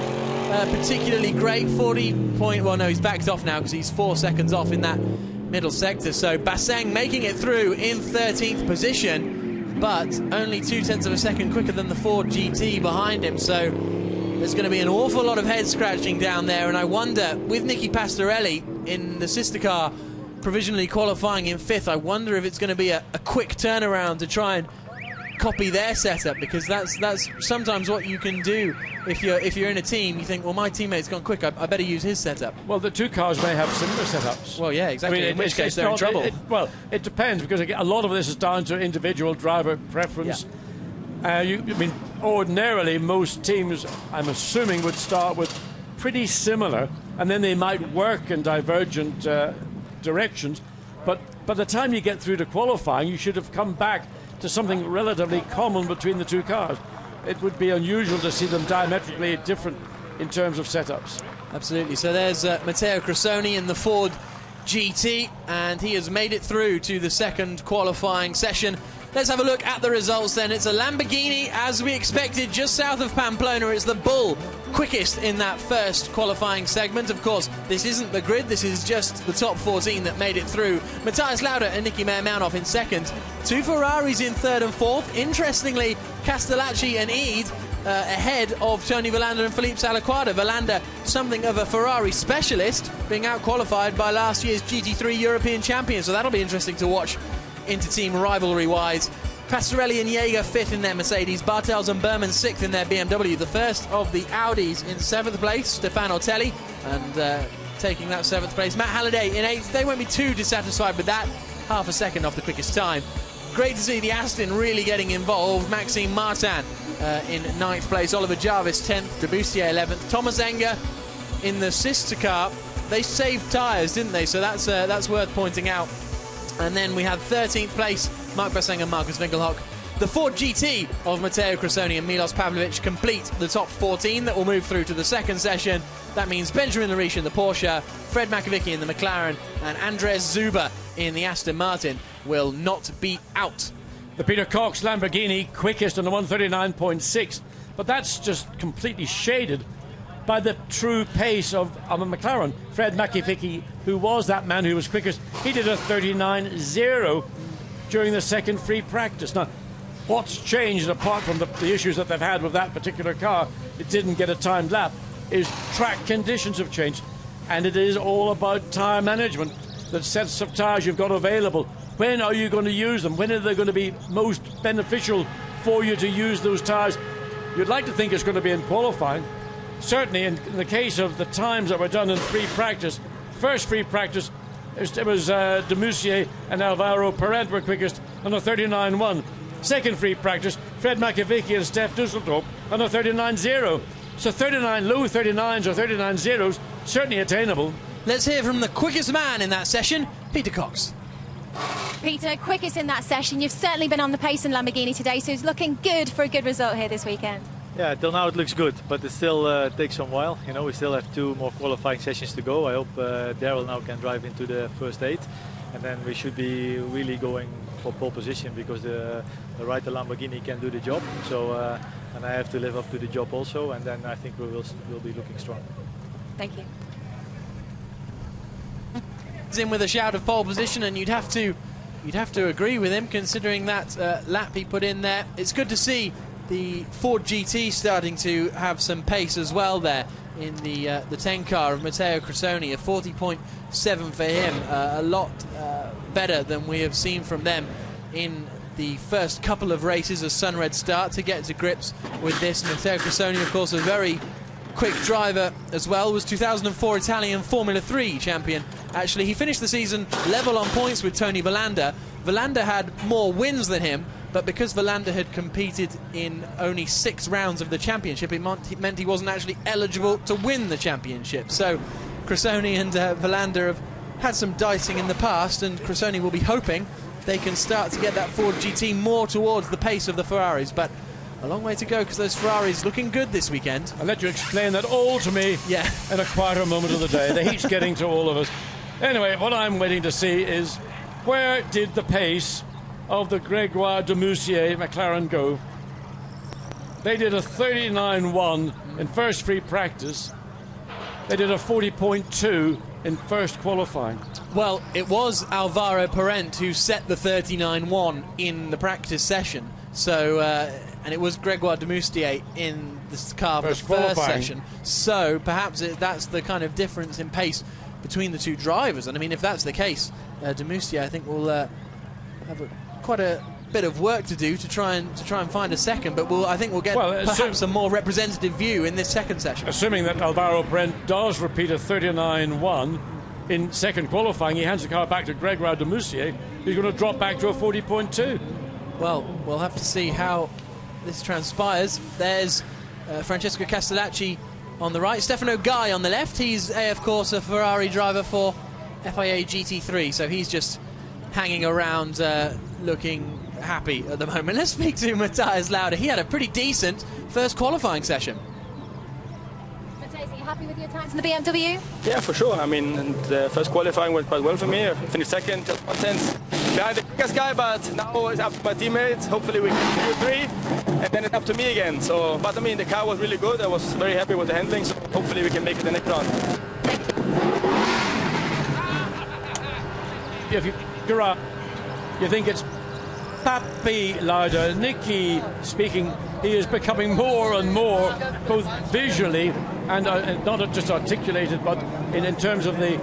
Speaker 1: particularly great. 40 well, no, he's backed off now because he's 4 seconds off in that middle sector. So Basseng making it through in 13th position, but only 0.2 of a second quicker than the Ford GT behind him. So there's going to be an awful lot of head scratching down there, and I wonder, with Nicky Pastorelli in the sister car provisionally qualifying in 5th, I wonder if it's going to be a quick turnaround to try and copy their setup, because that's sometimes what you can do if you're in a team. You think, well, my teammate's gone quick, I better use his setup.
Speaker 2: Well, the 2 cars may have similar setups.
Speaker 1: Well, yeah, exactly. In which case they're in trouble.
Speaker 2: Well, it depends, because a lot of this is down to individual driver preference. Yeah. Ordinarily, most teams, I'm assuming, would start with pretty similar, and then they might work in divergent directions. But by the time you get through to qualifying, you should have come back to something relatively common between the 2 cars. It would be unusual to see them diametrically different in terms of setups.
Speaker 1: Absolutely. So there's Matteo Cressoni in the Ford GT, and he has made it through to the second qualifying session. Let's have a look at the results then. It's a Lamborghini, as we expected, just south of Pamplona. It's the Bull quickest in that first qualifying segment. Of course, this isn't the grid, this is just the top 14 that made it through. Matthias Lauda and Nicky Meyer-Manhoff in second. 2 Ferraris in third and fourth. Interestingly, Castellacci and Eade ahead of Tony Villander and Philippe Salaquada. Villander, something of a Ferrari specialist, being out-qualified by last year's GT3 European champion. So that'll be interesting to watch inter-team rivalry-wise. Pastorelli and Jaeger 5th in their Mercedes, Bartels and Berman 6th in their BMW. The first of the Audis in 7th place, Stefano Telli, and taking that 7th place. Matt Halliday in 8th. They won't be too dissatisfied with that. Half a second off the quickest time. Great to see the Aston really getting involved. Maxime Martin in 9th place, Oliver Jarvis 10th, Debussier 11th. Thomas Enger in the sister car. They saved tyres, didn't they? So that's worth pointing out. And then we had 13th place, Marc Basseng and Marcus Winkelhock. The Ford GT of Matteo Cressoni and Milos Pavlovic complete the top 14 that will move through to the second session. That means Benjamin Lariche in the Porsche, Fred Makovicky in the McLaren, and Andres Zuber in the Aston Martin will not be out.
Speaker 2: The Peter Cox Lamborghini quickest on the 139.6, but that's just completely shaded by the true pace of a McLaren. Fred Makovicky, who was that man who was quickest, he did a 39.0 during the second free practice. Now, what's changed, apart from the issues that they've had with that particular car, it didn't get a timed lap, is track conditions have changed. And it is all about tyre management. The sets of tyres you've got available. When are you going to use them? When are they going to be most beneficial for you to use those tyres? You'd like to think it's going to be in qualifying. Certainly, in the case of the times that were done in free practice, first free practice, it was Demussier and Alvaro Parent were quickest on a 39.1. Second free practice, Fred Makovicky and Steph Dusseldorp on a 39.0. So 39 low 39s or 39.0s, certainly attainable.
Speaker 1: Let's hear from the quickest man in that session, Peter Cox.
Speaker 3: Peter, quickest in that session. You've certainly been on the pace in Lamborghini today, so it's looking good for a good result here this weekend.
Speaker 11: Yeah, till now it looks good, but it still takes some while. You know, we still have 2 more qualifying sessions to go. I hope Daryl now can drive into the first 8, and then we should be really going for pole position, because the Reiter Lamborghini can do the job. So, and I have to live up to the job also, and then I think we'll be looking strong.
Speaker 3: Thank you.
Speaker 1: In with a shout of pole position, and you'd have to agree with him, considering that lap he put in there. It's good to see the Ford GT starting to have some pace as well there in the 10 car of Matteo Cressoni. A 40.7 for him, a lot better than we have seen from them in the first couple of races. A Sunred start to get to grips with this. Matteo Cressoni, of course, a very quick driver as well, was 2004 Italian Formula 3 champion. Actually, he finished the season level on points with Tony Villander. Villander had more wins than him, but because Verlander had competed in only 6 rounds of the championship, it meant he wasn't actually eligible to win the championship. So Cressoni and Verlander have had some dicing in the past, and Cressoni will be hoping they can start to get that Ford GT more towards the pace of the Ferraris, but a long way to go because those Ferraris looking good this weekend.
Speaker 2: I'll let you explain that all to me in a quieter moment of the day. The heat's getting to all of us. Anyway, what I'm waiting to see is where did the pace of the Gregoire de Moussier McLaren go? They did a 39.1 in first free practice. They did a 40.2 in first qualifying.
Speaker 1: Well, it was Alvaro Parent who set the 39.1 in the practice session. So, and it was Gregoire de Moustier in the car for the first session. So perhaps that's the kind of difference in pace between the two drivers. And I mean, if that's the case, de Moustier, I think, will have quite a bit of work to do to try and find a second. But I think we'll get perhaps a more representative view in this second session.
Speaker 2: Assuming that Alvaro Parent does repeat a 39.1 in second qualifying, he hands the car back to Gregoire de Moustier. He's going to drop back to a 40.2.
Speaker 1: Well, we'll have to see how this transpires. There's Francesco Castellacci on the right, Stefano Guy on the left. He's, of course, a Ferrari driver for FIA GT3, so he's just hanging around looking happy at the moment. Let's speak to Matthias Lauda. He had a pretty decent first qualifying session.
Speaker 3: Matthias, are you happy with your times in the BMW?
Speaker 12: Yeah, for sure. I mean, the first qualifying went quite well for me. I finished second, just 1/10 behind the quickest guy, but now it's up to my teammates. Hopefully we can do 3, and then it's up to me again. So, but I mean, the car was really good. I was very happy with the handling, so hopefully we can make it the next round.
Speaker 2: If you think it's Papi Lauda, Nicky speaking, he is becoming more and more, both visually and not just articulated, but in terms of the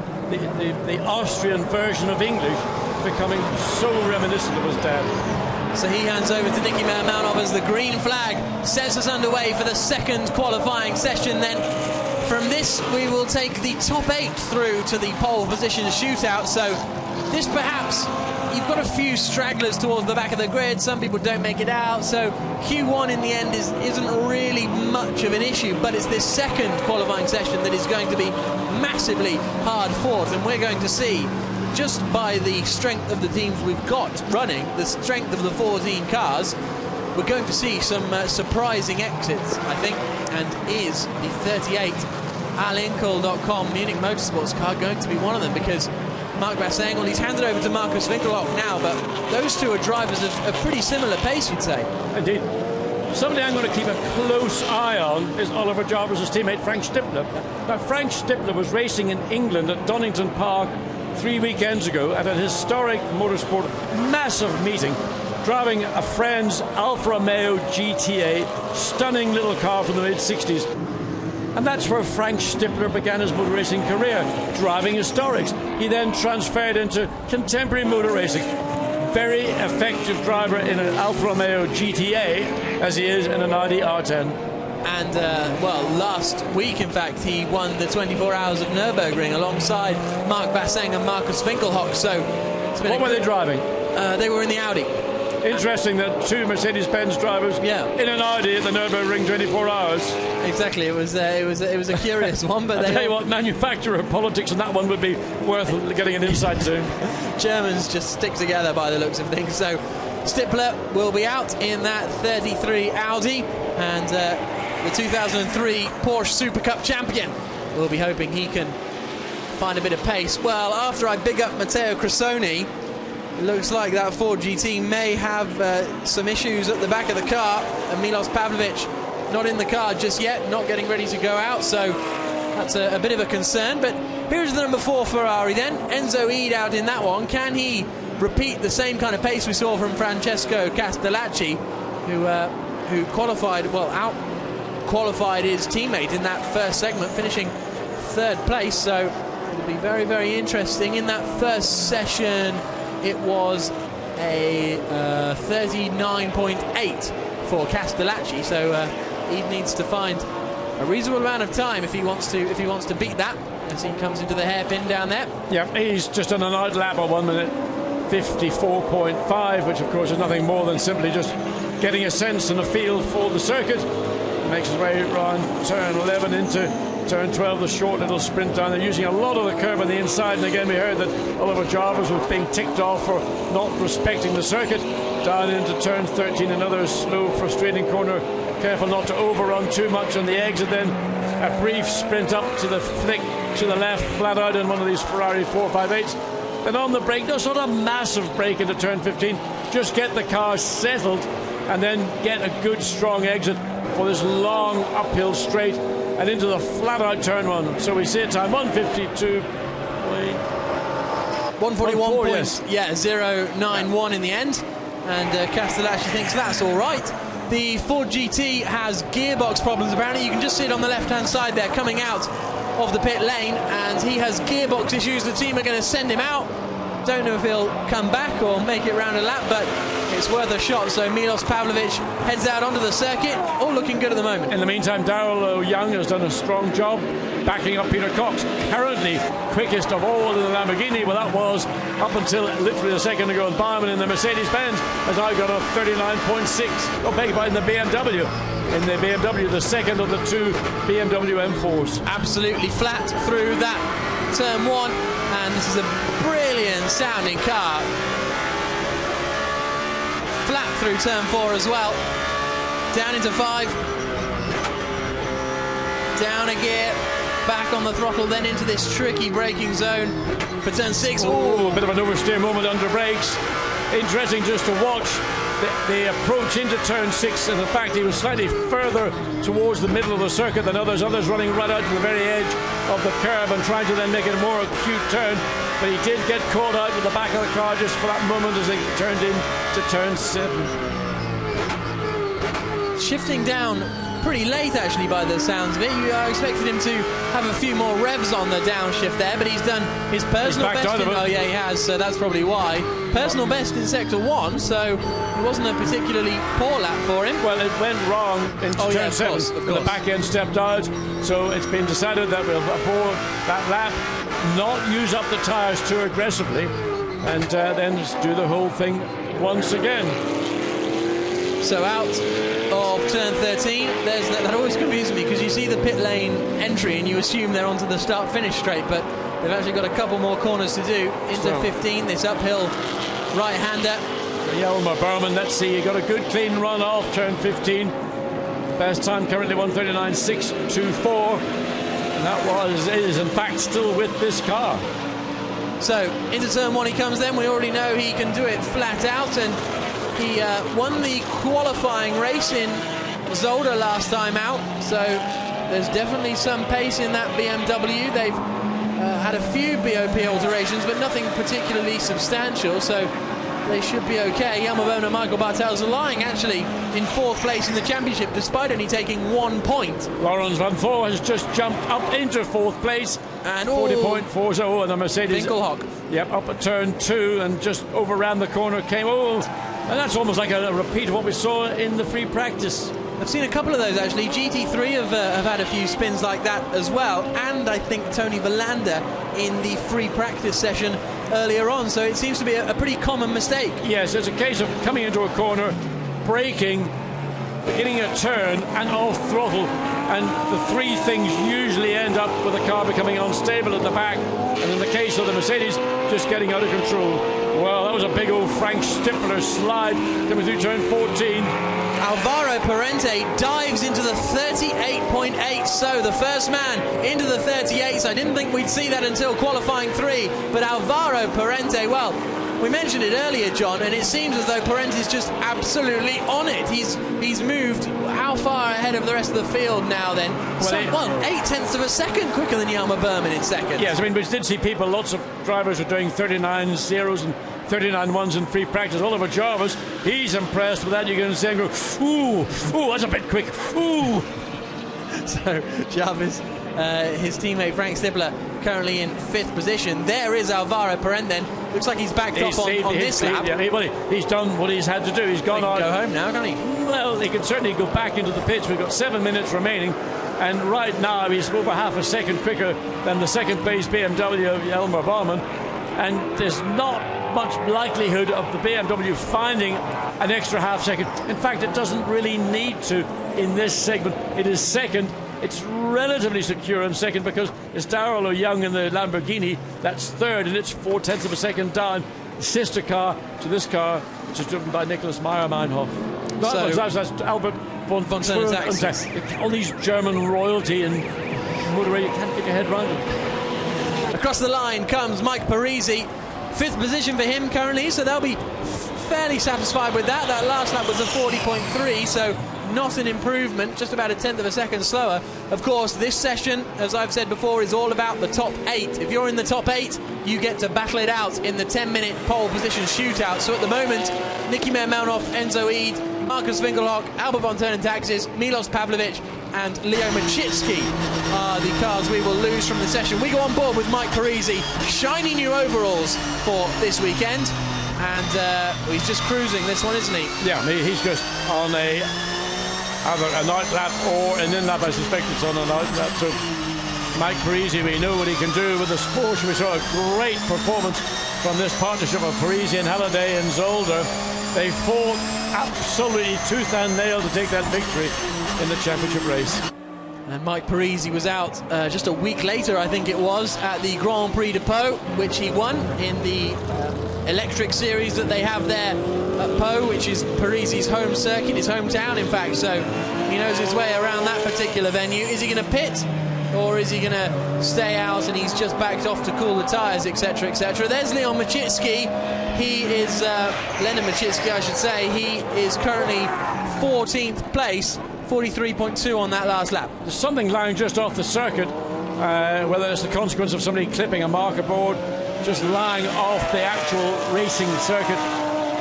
Speaker 2: Austrian version of English, becoming so reminiscent of his dad.
Speaker 1: So he hands over to Nicky Mountov as the green flag sets us underway for the second qualifying session. Then from this we will take the top 8 through to the pole position shootout. So this perhaps, you've got a few stragglers towards the back of the grid. Some people don't make it out, so Q1 in the end isn't really much of an issue, but it's this second qualifying session that is going to be massively hard fought, and we're going to see, just by the strength of the teams we've got running, the strength of the 14 cars, we're going to see some surprising exits, I think. And is the 38 Alinkel.com Munich Motorsports car going to be one of them? Because Marc Basseng, well, he's handed over to Markus Winkelhock now, but those two are drivers of pretty similar pace, you'd say.
Speaker 2: Indeed. Somebody I'm going to keep a close eye on is Oliver Jarvis's teammate Frank Stippler. Now, Frank Stippler was racing in England at Donington Park 3 weekends ago at an historic motorsport massive meeting, driving a friend's Alfa Romeo GTA, stunning little car from the mid-60s. And that's where Frank Stippler began his motor racing career, driving historics. He then transferred into contemporary motor racing. Very effective driver in an Alfa Romeo GTA, as he is in an Audi R10.
Speaker 1: And, well, last week, in fact, he won the 24 Hours of Nürburgring alongside Marc Basseng and Markus Winkelhock. So,
Speaker 2: what were they driving?
Speaker 1: They were in the Audi.
Speaker 2: Interesting that two Mercedes-Benz drivers in an Audi at the Nürburgring 24 Hours.
Speaker 1: Exactly, it was a curious one, but
Speaker 2: I tell you what, manufacturer politics and that one would be worth getting an insight to. Germans
Speaker 1: just stick together by the looks of things. So Stippler will be out in that 33 Audi, and the 2003 Porsche Super Cup champion will be hoping he can find a bit of pace. Well, after I big up Matteo Cressoni, it looks like that Ford GT may have some issues at the back of the car, and Milos Pavlovic not in the car just yet, not getting ready to go out, so that's a bit of a concern. But here's the number 4 Ferrari then, Enzo Ede out in that one. Can he repeat the same kind of pace we saw from Francesco Castellacci, who qualified, well, out-qualified his teammate in that first segment, finishing 3rd place, so it'll be very, very interesting. In that first session, it was a 39.8 for Castellacci, so Ede needs to find a reasonable amount of time if he wants to beat that, as he comes into the hairpin down there.
Speaker 2: Yeah, he's just on an odd lap of 1 minute 54.5, which of course is nothing more than simply just getting a sense and a feel for the circuit. Makes his way around turn 11 into turn 12, the short little sprint down. They're using a lot of the curve on the inside, and again we heard that Oliver Jarvis was being ticked off for not respecting the circuit. Down into turn 13, another slow, frustrating corner. Careful not to overrun too much on the exit, then a brief sprint up to the flick to the left, flat out in one of these Ferrari 458s. Then on the brake, no sort of massive brake into turn 15, just get the car settled and then get a good strong exit for this long uphill straight and into the flat out turn one. So we see a time 152.
Speaker 1: 141 points, yeah, 091 in the end, and Castellacci thinks that's all right. The Ford GT has gearbox problems apparently. You can just see it on the left hand side there coming out of the pit lane, and he has gearbox issues. The team are going to send him out. Don't know if he'll come back or make it round a lap, but it's worth a shot. So Milos Pavlovic heads out onto the circuit, all looking good at the moment.
Speaker 2: In the meantime, Darrell Young has done a strong job backing up Peter Cox, currently quickest of all in the Lamborghini. Well, that was up until literally a second ago. Barman in the Mercedes-Benz has now got a 39.6. Oh, beg your pardon, the BMW. In the BMW, the second of the two BMW M4s.
Speaker 1: Absolutely flat through that turn one, and this is a brilliant sounding car. Flat through turn 4 as well. Down into 5. Down a gear. Back on the throttle, then into this tricky braking zone for turn 6.
Speaker 2: Oh, a bit of an oversteer moment under brakes. Interesting just to watch the approach into turn 6, and the fact he was slightly further towards the middle of the circuit than others running right out to the very edge of the curb and trying to then make it a more acute turn. But he did get caught out with the back of the car just for that moment as they turned into turn 7.
Speaker 1: Shifting down pretty late actually by the sounds of it. I expected him to have a few more revs on the downshift there, but he's done his personal best. Oh yeah, he has, so that's probably why. Personal best in sector 1, so it wasn't a particularly poor lap for him.
Speaker 2: Well, it went wrong into turn 7.
Speaker 1: Of course.
Speaker 2: The back end stepped out, so it's been decided that we'll abort that lap, not use up the tyres too aggressively, and then just do the whole thing once again.
Speaker 1: So out of turn 13, that always confuses me, because you see the pit lane entry and you assume they're onto the start-finish straight, but they've actually got a couple more corners to do into 15, this uphill right-hander.
Speaker 2: Hjalmar Berman, let's see, he got a good clean run off turn 15. Best time currently 1:39.624, and that is in fact still with this car.
Speaker 1: So into turn 1 he comes then. We already know he can do it flat out, and he won the qualifying race in Zolder last time out, so there's definitely some pace in that BMW. They've had a few BOP alterations, but nothing particularly substantial, so they should be okay. Hjalmar Berman and Michael Bartels are lying actually in 4th place in the championship, despite only taking 1 point.
Speaker 2: Laurens van Voor has just jumped up into 4th place, and 40.40, and the Mercedes
Speaker 1: Winkelhock.
Speaker 2: Yep, up at turn 2 and just overran the corner came. And that's almost like a repeat of what we saw in the free practice.
Speaker 1: I've seen a couple of those actually. GT3 have had a few spins like that as well, and I think Tony Verlander in the free practice session earlier on, so it seems to be a pretty common mistake.
Speaker 2: Yes, it's a case of coming into a corner, braking, beginning a turn and off throttle, and the three things usually end up with the car becoming unstable at the back, and in the case of the Mercedes, just getting out of control. Well, that was a big old Frank Stifler slide coming through turn 14.
Speaker 1: Alvaro Parente dives into the 38.8, so the first man into the 38s. I didn't think we'd see that until qualifying 3, but Alvaro Parente, well, we mentioned it earlier, John, and it seems as though Parente's just absolutely on it. He's moved how far ahead of the rest of the field now then? Well, 0.8 of a second quicker than Hjalmar Berman in second.
Speaker 2: Yes, I mean, we did see people, lots of drivers are doing 39 zeros and 39 ones in free practice. Oliver Jarvis, he's impressed with that. You're going to say, ooh, that's a bit quick, ooh.
Speaker 1: So Jarvis, his teammate Frank Stifler, currently in 5th position. There is Alvaro Parente then. Looks like he's backed up on this lap.
Speaker 2: Yeah, he's done what he's had to do. He's gone on.
Speaker 1: He can go home now, can't he?
Speaker 2: Well, he can certainly go back into the pits. We've got 7 minutes remaining, and right now he's over half a second quicker than the second place BMW, Hjalmar Berman, and there's not much likelihood of the BMW finding an extra half second. In fact, it doesn't really need to in this segment. It is second. It's relatively secure in second because it's Darrell Young in the Lamborghini. That's third, and it's 0.4 of a second down. The sister car to this car, which is driven by Nicholas Meyer-Meinhof.
Speaker 1: So,
Speaker 2: that's Albert von Thun. All these German royalty and motorway, you can't get your head around it.
Speaker 1: Across the line comes Mike Parisi. 5th position for him currently, so they'll be fairly satisfied with that. That last lap was a 40.3, so not an improvement, just about 1/10 of a second slower. Of course, this session, as I've said before, is all about the top 8. If you're in the top 8, you get to battle it out in the 10-minute pole position shootout. So at the moment, Nicky Meyer-Meinhof, Enzo Eid, Marcus Winkelhock, Albert von Taxis, Milos Pavlovic and Leo Machitsky are the cars we will lose from the session. We go on board with Mike Parisi, shiny new overalls for this weekend, and he's just cruising this one, isn't he?
Speaker 2: Yeah, he's just on either an out lap or an in lap. I suspect it's on an out lap. So Mike Parisi, we know what he can do with the Porsche. We saw a great performance from this partnership of Parisi and Halliday and Zolder. They fought absolutely tooth and nail to take that victory in the championship race.
Speaker 1: And Mike Parisi was out just a week later, I think it was, at the Grand Prix de Pau, which he won in the electric series that they have there at Pau, which is Parisi's home circuit, his hometown, in fact. So he knows his way around that particular venue. Is he going to pit, or is he going to stay out and he's just backed off to cool the tyres, etc., etc.? There's Leon Machitsky. He is, Leonard Machitsky, I should say. He is currently 14th place, 43.2 on that last lap.
Speaker 2: There's something lying just off the circuit, whether it's the consequence of somebody clipping a marker board, just lying off the actual racing circuit.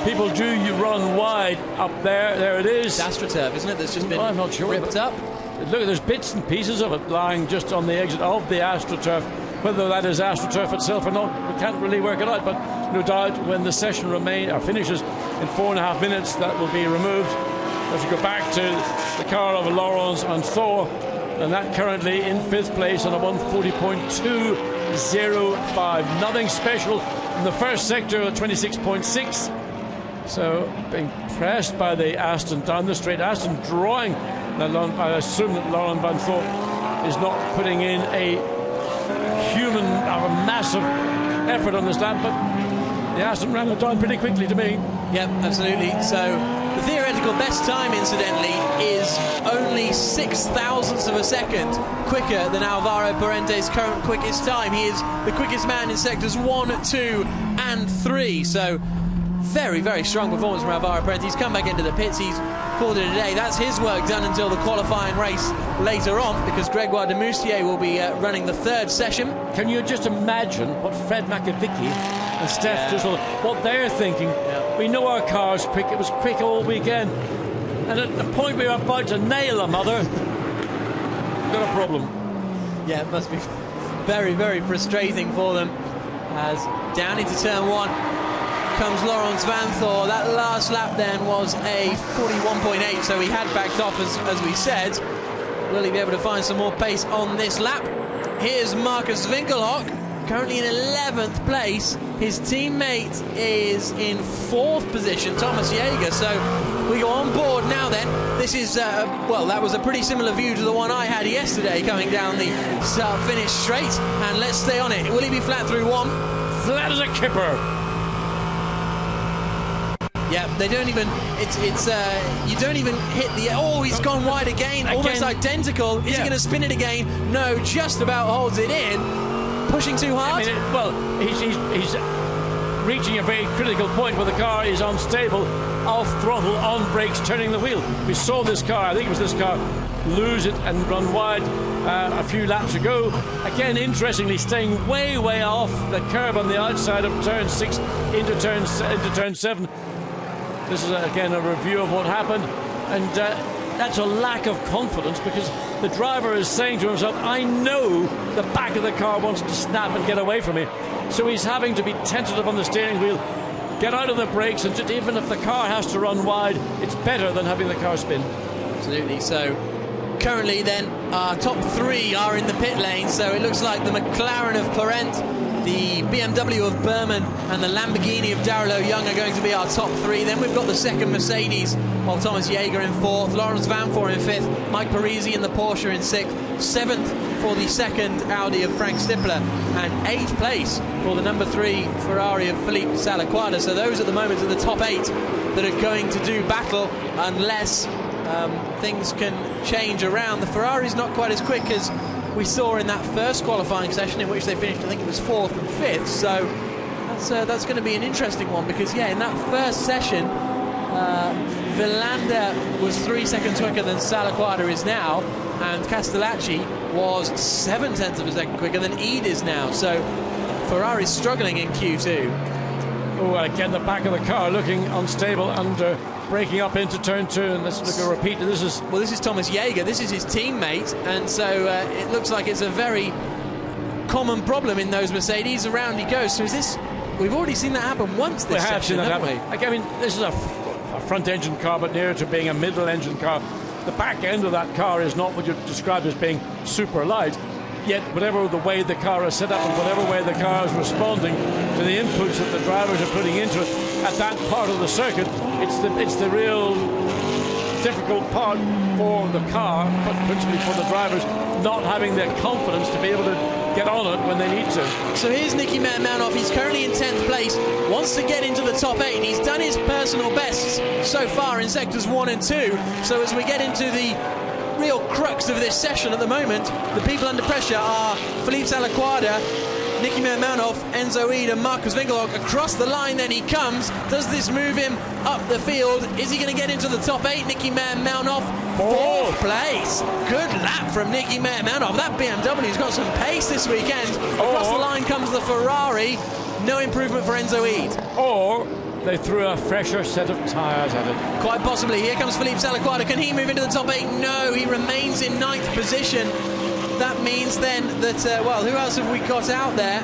Speaker 2: People do run wide up there. There it is.
Speaker 1: It's AstroTurf, isn't it? That's just been
Speaker 2: I'm not sure,
Speaker 1: ripped up.
Speaker 2: Look, there's bits and pieces of it lying just on the exit of the AstroTurf. Whether that is AstroTurf itself or not, we can't really work it out. But no doubt when the session finishes in 4.5 minutes, that will be removed. As we go back to the car of Laurens and Thor, and that currently in 5th place on a 140.205. Nothing special in the first sector at 26.6. So being pressed by the Aston down the straight. Aston drawing. I assume that Laurent Van Thor is not putting in a human or a massive effort on this lap, but the Aston ran it down pretty quickly to me.
Speaker 1: Yep, absolutely. So the theoretical best time, incidentally, is only 6,000ths of a second quicker than Alvaro Parente's current quickest time. He is the quickest man in sectors 1, 2 and 3. So very, very strong performance from Alvaro Parente. He's come back into the pits. He's called it a day. That's his work done until the qualifying race later on, because Gregoire de Moustier will be running the 3rd session.
Speaker 2: Can you just imagine what Fred McAvicky and Steph Dussel, what they're thinking? Yeah. We know our car's quick. It was quick all weekend. And at the point we were about to nail a mother, we've got a problem.
Speaker 1: Yeah, it must be very, very frustrating for them. As down into turn 1 comes Laurens Van Thor. That last lap then was a 41.8, so he had backed off, as we said. Will he be able to find some more pace on this lap? Here's Marcus Winkelhock, currently in 11th place. His teammate is in 4th position, Thomas Jaeger. So we go on board now then. This is, well, that was a pretty similar view to the one I had yesterday coming down the start-finish straight. And let's stay on it. Will he be flat through 1?
Speaker 2: Flat as a kipper.
Speaker 1: Yeah, they don't even, you don't even hit the, oh, he's gone wide again. Almost identical. Is he going to spin it again? No, just about holds it in. Pushing too hard?
Speaker 2: I mean, well, he's reaching a very critical point where the car is unstable, off throttle, on brakes, turning the wheel. We saw this car, I think it was this car, lose it and run wide a few laps ago. Again, interestingly, staying way, way off the curb on the outside of turn 6 into turn 7. This is, again, a review of what happened, and that's a lack of confidence, because the driver is saying to himself, I know the back of the car wants to snap and get away from me. So he's having to be tentative on the steering wheel, get out of the brakes, and just, even if the car has to run wide, it's better than having the car spin.
Speaker 1: Absolutely. So currently then our top 3 are in the pit lane, so it looks like the McLaren of Parent The BMW of Berman and the Lamborghini of Darrell Young are going to be our top three. Then we've got the second Mercedes of Thomas Jaeger in fourth, Lawrence Vanthor in fifth, Mike Parisi in the Porsche in sixth, seventh for the second Audi of Frank Stippler, and eighth place for the number 3 Ferrari of Philippe Salaquada. So those at the moment are the top 8 that are going to do battle unless things can change around. The Ferrari's not quite as quick as we saw in that first qualifying session, in which they finished, I think it was 4th and 5th. So that's going to be an interesting one, because yeah, in that first session Villander was 3 seconds quicker than Salaquada is now, and Castellacci was 7/10 of a second quicker than Eid is now. So Ferrari's struggling in Q2.
Speaker 2: Oh, again, the back of the car looking unstable under breaking up into turn 2, and let's look at a repeat. This is
Speaker 1: Thomas Jaeger. This is his teammate, and so it looks like it's a very common problem in those Mercedes. Around he goes. So is this? We've already seen that happen once this
Speaker 2: we have
Speaker 1: session,
Speaker 2: seen that
Speaker 1: haven't
Speaker 2: happen. I mean, this is a front engine car, but nearer to being a middle engine car. The back end of that car is not what you described as being super light. Yet, whatever the way the car is set up and whatever way the car is responding to the inputs that the drivers are putting into it at that part of the circuit, it's the real difficult part for the car, but principally for the drivers, not having the confidence to be able to get on it when they need to.
Speaker 1: So here's Nicky Manmanov. He's currently in 10th place, wants to get into the top 8, and he's done his personal bests so far in sectors 1 and 2. So as we get into the real crux of this session at the moment, the people under pressure are Philippe Salaquada, Nicky Manmanov, Enzo Eid and Marcus Winkelhock. Across the line then he comes. Does this move him up the field? Is he going to get into the top 8? Nicky Manmanov, 4th place. Good lap from Nicky Manmanov. That BMW's got some pace this weekend. Across the line comes the Ferrari. No improvement for Enzo Eid.
Speaker 2: Or they threw a fresher set of tyres at it.
Speaker 1: Quite possibly. Here comes Philippe Salaquada. Can he move into the top 8? No, he remains in 9th position. That means then that, well, who else have we got out there?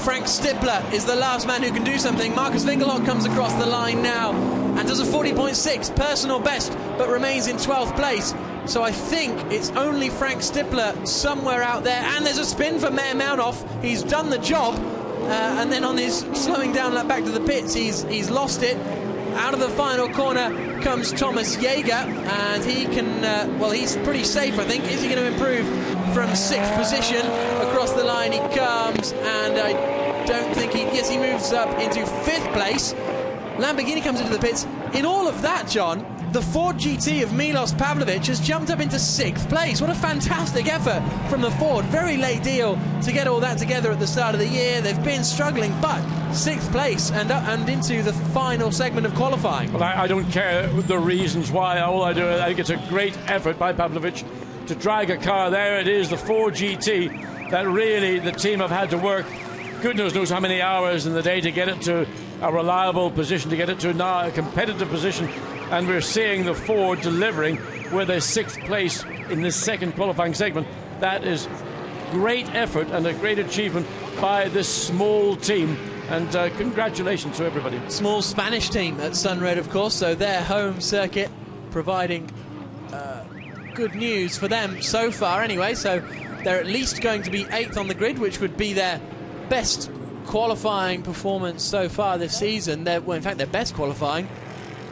Speaker 1: Frank Stippler is the last man who can do something. Marcus Winkelhock comes across the line now and does a 40.6 personal best, but remains in 12th place. So I think it's only Frank Stippler somewhere out there. And there's a spin for Manmanov. He's done the job. And then on his slowing down lap back to the pits, he's lost it. Out of the final corner comes Thomas Jaeger, and he can, well, he's pretty safe, I think. Is he going to improve from 6th position? Across the line he comes, and I don't think yes, he moves up into 5th place. Lamborghini comes into the pits. In all of that, John, the Ford GT of Milos Pavlovic has jumped up into 6th place. What a fantastic effort from the Ford. Very late deal to get all that together at the start of the year. They've been struggling, but 6th place and into the final segment of qualifying.
Speaker 2: Well, I don't care the reasons why. All I do, I think it's a great effort by Pavlovic to drag a car. There it is, the Ford GT, that really the team have had to work goodness knows how many hours in the day to get it to a reliable position, to get it to now a competitive position. And we're seeing the Ford delivering with a 6th place in this second qualifying segment. That is great effort and a great achievement by this small team. And congratulations to everybody.
Speaker 1: Small Spanish team at Sunred, of course, so their home circuit providing good news for them so far anyway. So they're at least going to be 8th on the grid, which would be their best qualifying performance so far this season. Well, in fact, their best qualifying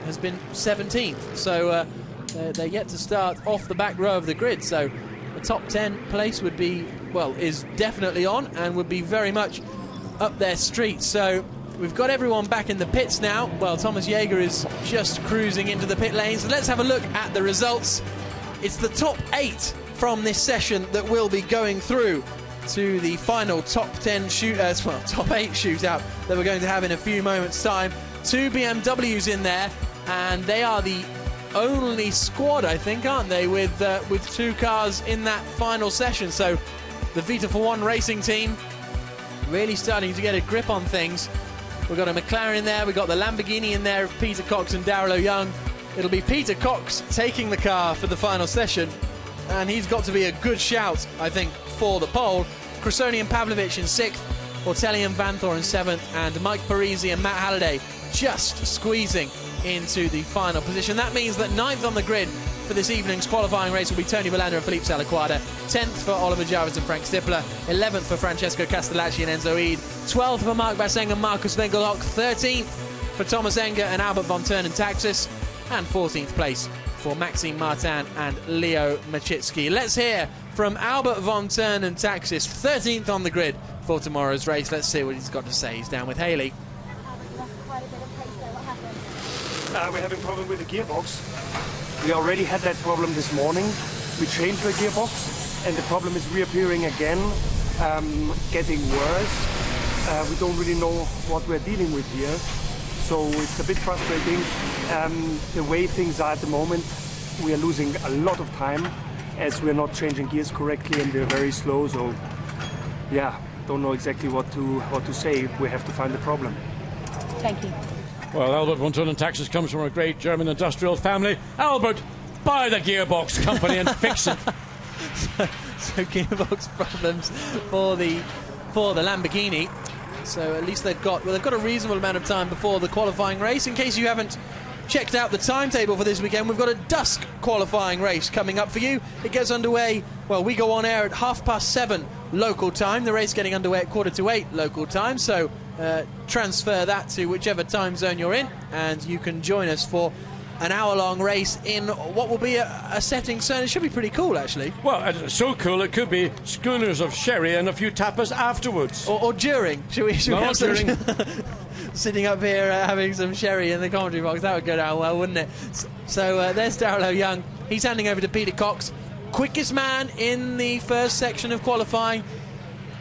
Speaker 1: has been 17th. So they're yet to start off the back row of the grid. So the top 10 place would be, well, is definitely on and would be very much up their street. So we've got everyone back in the pits now. Well, Thomas Jaeger is just cruising into the pit lane. So let's have a look at the results. It's the top 8 from this session that will be going through to the final top 8 shootout that we're going to have in a few moments' time. 2 BMWs in there, and they are the only squad, I think, aren't they, with 2 cars in that final session. So the Vita for One racing team really starting to get a grip on things. We've got a McLaren in there, we've got the Lamborghini in there, Peter Cox and Darrell Young. It'll be Peter Cox taking the car for the final session, and he's got to be a good shout, I think, for the pole. Cressoni and Pavlovic in 6th, Ortelli and Vanthor in 7th, and Mike Parisi and Matt Halliday just squeezing into the final position. That means that 9th on the grid for this evening's qualifying race will be Tony Bolanda and Felipe Salaquada. 10th for Oliver Jarvis and Frank Stippler. 11th for Francesco Castellacci and Enzo Eid. 12th for Mark Basseng and Marcus Wengelhock. 13th for Thomas Enger and Albert von Turnen-Taxis. And 14th place for Maxime Martin and Leo Machitsky. Let's hear from Albert von Turnen-Taxis, 13th on the grid for tomorrow's race. Let's see what he's got to say. He's down with Haley.
Speaker 13: We're having a problem with the gearbox. We already had that problem this morning. We changed the gearbox and the problem is reappearing again, getting worse. We don't really know what we're dealing with here. So it's a bit frustrating. The way things are at the moment, we are losing a lot of time as we're not changing gears correctly and they're very slow. So yeah, don't know exactly what to say. We have to find the problem.
Speaker 3: Thank you.
Speaker 2: Well, Albert von Turnen-Taxis comes from a great German industrial family. Albert, buy the gearbox company and fix it.
Speaker 1: So gearbox problems for the Lamborghini. So at least they've got a reasonable amount of time before the qualifying race. In case you haven't checked out the timetable for this weekend, we've got a dusk qualifying race coming up for you. It gets underway, well, we go on air at 7:30 local time. The race getting underway at 7:45 local time. So transfer that to whichever time zone you're in, and you can join us for an hour-long race in what will be a setting sun. It should be pretty cool, actually.
Speaker 2: Well, it's so cool it could be schooners of sherry and a few tapas afterwards.
Speaker 1: Or during. Should we have
Speaker 2: during.
Speaker 1: Sitting up here having some sherry in the commentary box. That would go down well, wouldn't it? So there's Darrell Young. He's handing over to Peter Cox. Quickest man in the first section of qualifying.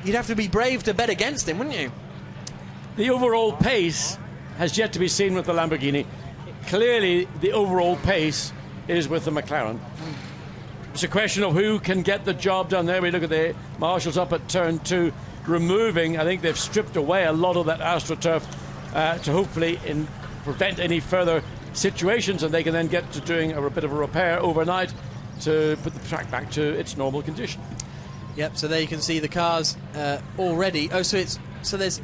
Speaker 1: You'd have to be brave to bet against him, wouldn't you?
Speaker 2: The overall pace has yet to be seen with the Lamborghini. Clearly, the overall pace is with the McLaren. It's a question of who can get the job done there. We look at the marshals up at turn 2, removing, I think they've stripped away a lot of that AstroTurf to hopefully prevent any further situations, and they can then get to doing a bit of a repair overnight to put the track back to its normal condition.
Speaker 1: Yep, so there you can see the cars already. Oh, so there's...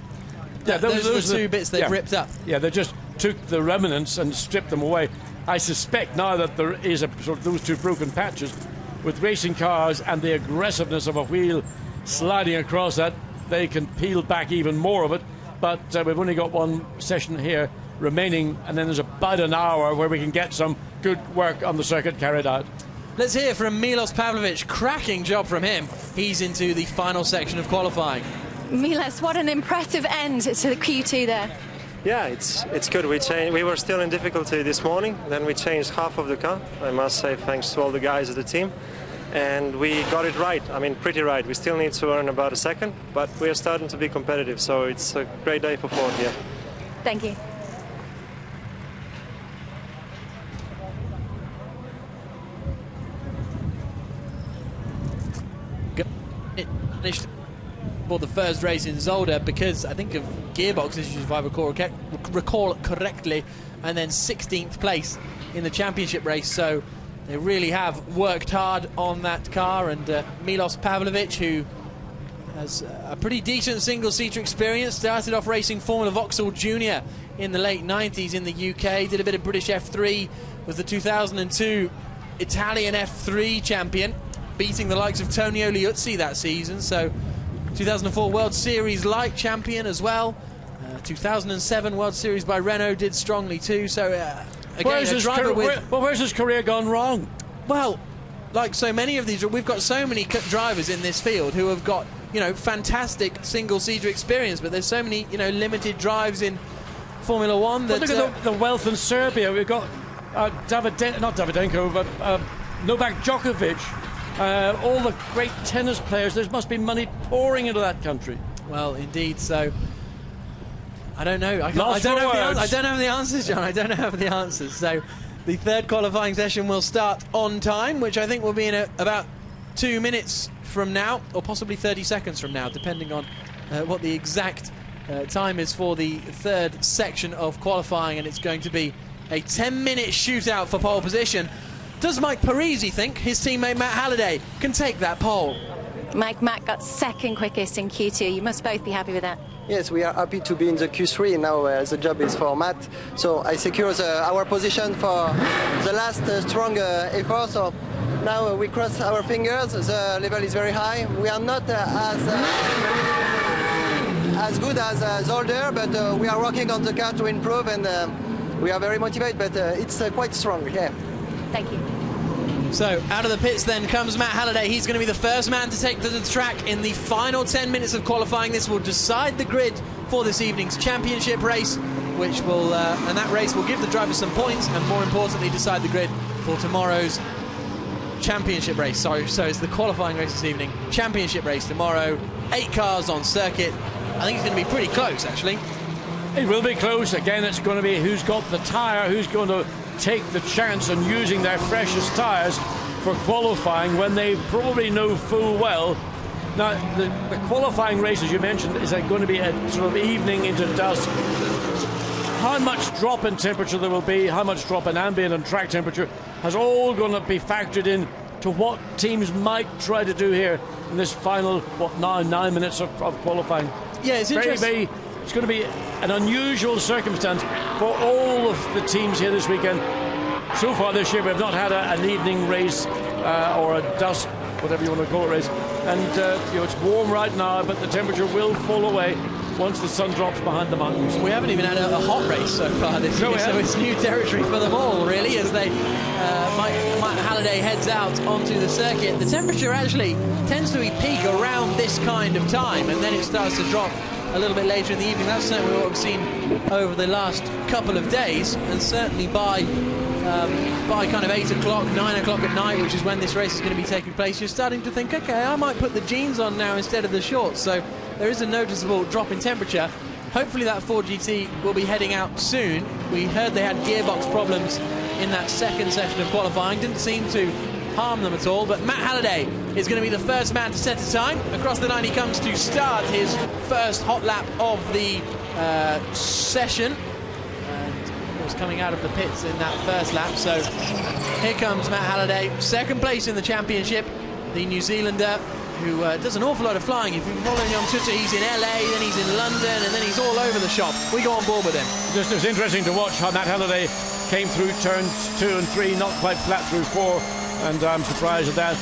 Speaker 2: Yeah,
Speaker 1: those are the two bits they've ripped up.
Speaker 2: Yeah, they just took the remnants and stripped them away. I suspect now that there is sort of those two broken patches with racing cars and the aggressiveness of a wheel sliding across that, they can peel back even more of it. But we've only got one session here remaining, and then there's about an hour where we can get some good work on the circuit carried out.
Speaker 1: Let's hear from Milos Pavlovic. Cracking job from him. He's into the final section of qualifying.
Speaker 3: Milos, what an impressive end to the Q2 there.
Speaker 7: Yeah, it's good. We were still in difficulty this morning. Then we changed half of the car. I must say thanks to all the guys at the team. And we got it right. I mean, pretty right. We still need to earn about a second, but we are starting to be competitive. So it's a great day for Ford here.
Speaker 3: Thank you.
Speaker 1: For the first race in Zolder because I think of gearbox issues, if I recall correctly, and then 16th place in the championship race. So they really have worked hard on that car, and Milos Pavlovic, who has a pretty decent single-seater experience, started off racing Formula Vauxhall Junior in the late 90s in the UK, did a bit of British F3, was the 2002 Italian F3 champion, beating the likes of Tonio Liuzzi that season. So 2004 World Series Light champion as well. 2007 World Series by Renault did strongly too. So again,
Speaker 2: where's his career gone wrong?
Speaker 1: Well, like so many of these, we've got so many drivers in this field who have got, you know, fantastic single-seater experience, but there's so many, you know, limited drives in Formula One. That
Speaker 2: look at the wealth in Serbia. We've got Davidenko, but Novak Djokovic. All the great tennis players. There must be money pouring into that country.
Speaker 1: Well, indeed. So I don't know. I don't have the answers, John. I don't have the answers. So the third qualifying session will start on time, which I think will be in about 2 minutes from now, or possibly 30 seconds from now, depending on what the exact time is for the third section of qualifying. And it's going to be a 10-minute shootout for pole position. Does Mike Parisi think his teammate Matt Halliday can take that pole?
Speaker 3: Mike, Matt got second quickest in Q2. You must both be happy with that.
Speaker 14: Yes, we are happy to be in the Q3 now. The job is for Matt, so I secure our position for the last strong effort. So now we cross our fingers. The level is very high. We are not as good as Zolder, but we are working on the car to improve, and we are very motivated. But it's quite strong. Yeah.
Speaker 3: Thank you.
Speaker 1: So out of the pits then comes Matt Halliday. He's going to be the first man to take to the track in the final 10 minutes of qualifying. This will decide the grid for this evening's championship race, which will, and that race will give the drivers some points and more importantly decide the grid for tomorrow's championship race. So it's the qualifying race this evening, championship race tomorrow, 8 cars on circuit. I think it's going to be pretty close actually.
Speaker 2: It will be close. Again, it's going to be who's got the tyre, who's going to take the chance on using their freshest tyres for qualifying when they probably know full well. Now, the qualifying race, as you mentioned, is going to be a sort of evening into dusk. How much drop in temperature there will be, how much drop in ambient and track temperature, has all going to be factored in to what teams might try to do here in this final, 9 minutes of qualifying.
Speaker 1: Yeah, it's interesting.
Speaker 2: It's going to be an unusual circumstance for all of the teams here this weekend. So far this year, we have not had an evening race or a dusk, whatever you want to call it, race. And it's warm right now, but the temperature will fall away once the sun drops behind the mountains.
Speaker 1: We haven't even had a hot race so far this year, so it's new territory for them all, really, as they Mike Halliday heads out onto the circuit. The temperature actually tends to peak around this kind of time, and then it starts to drop a little bit later in the evening. That's certainly what we've seen over the last couple of days, and certainly by kind of 8 o'clock, 9 o'clock at night, which is when this race is going to be taking place, you're starting to think, okay, I might put the jeans on now instead of the shorts. So there is a noticeable drop in temperature. Hopefully that Ford GT will be heading out soon. We heard they had gearbox problems in that second session of qualifying. Didn't seem to harm them at all, but Matt Halliday is going to be the first man to set a time. Across the line he comes to start his first hot lap of the session, and of course coming out of the pits in that first lap. So here comes Matt Halliday, second place in the championship, the New Zealander who does an awful lot of flying. If you've been following him on Twitter, he's in LA, then he's in London, and then he's all over the shop. We go on board with him.
Speaker 2: Just it's interesting to watch how Matt Halliday came through turns 2 and 3, not quite flat through 4, and I'm surprised at that.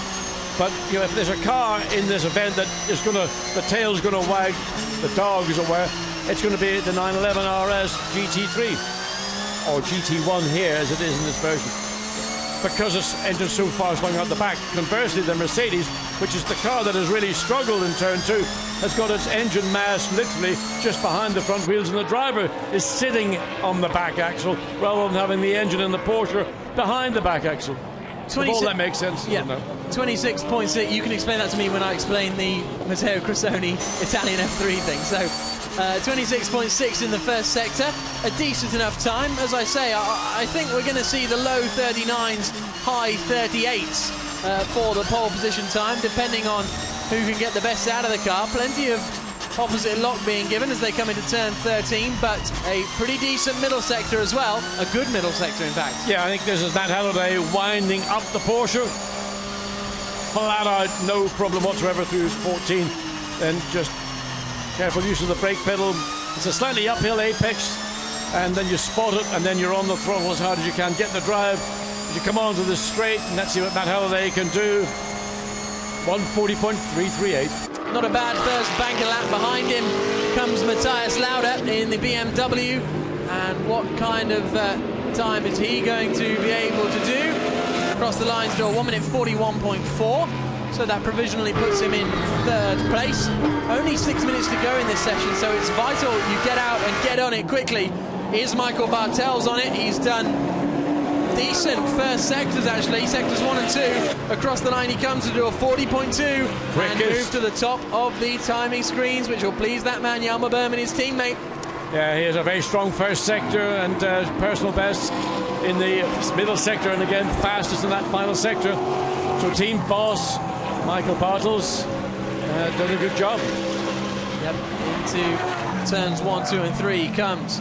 Speaker 2: But if there's a car in this event that is going to, the tail's going to wag, the dog is aware, it's going to be the 911 RS GT3 or GT1 here as it is in this version, because its engine's so far slung out the back. Conversely, the Mercedes, which is the car that has really struggled in turn 2, has got its engine mass literally just behind the front wheels, and the driver is sitting on the back axle rather than having the engine in the Porsche behind the back axle. If all that makes sense.
Speaker 1: Yeah, 26.6. You can explain that to me when I explain the Matteo Cressoni Italian F3 thing. So 26.6 in the first sector, a decent enough time. As I say, I think we're going to see the low 39s, high 38s for the pole position time, depending on who can get the best out of the car. Plenty of opposite lock being given as they come into turn 13, but a pretty decent middle sector as well, a good middle sector in fact.
Speaker 2: Yeah, I think this is Matt Halliday winding up the Porsche, flat out, no problem whatsoever through 14, and just careful use of the brake pedal. It's a slightly uphill apex, and then you spot it, and then you're on the throttle as hard as you can, get the drive as you come onto the straight, and let's see what Matt Halliday can do. 140.338.
Speaker 1: Not a bad first banker lap. Behind him comes Matthias Lauda in the BMW, and what kind of time is he going to be able to do? Across the lines to a 1 minute 41.4, so that provisionally puts him in third place. Only 6 minutes to go in this session, so it's vital you get out and get on it quickly. Here's Michael Bartels on it. He's done decent first sectors actually, sectors 1 and 2. Across the line he comes to do a 40.2 and move to the top of the timing screens, which will please that man Yalma Berman, his teammate.
Speaker 2: Yeah, he has a very strong first sector and personal best in the middle sector, and again fastest in that final sector. So team boss Michael Bartels done a good job.
Speaker 1: Yep, into turns 1, 2 and 3 comes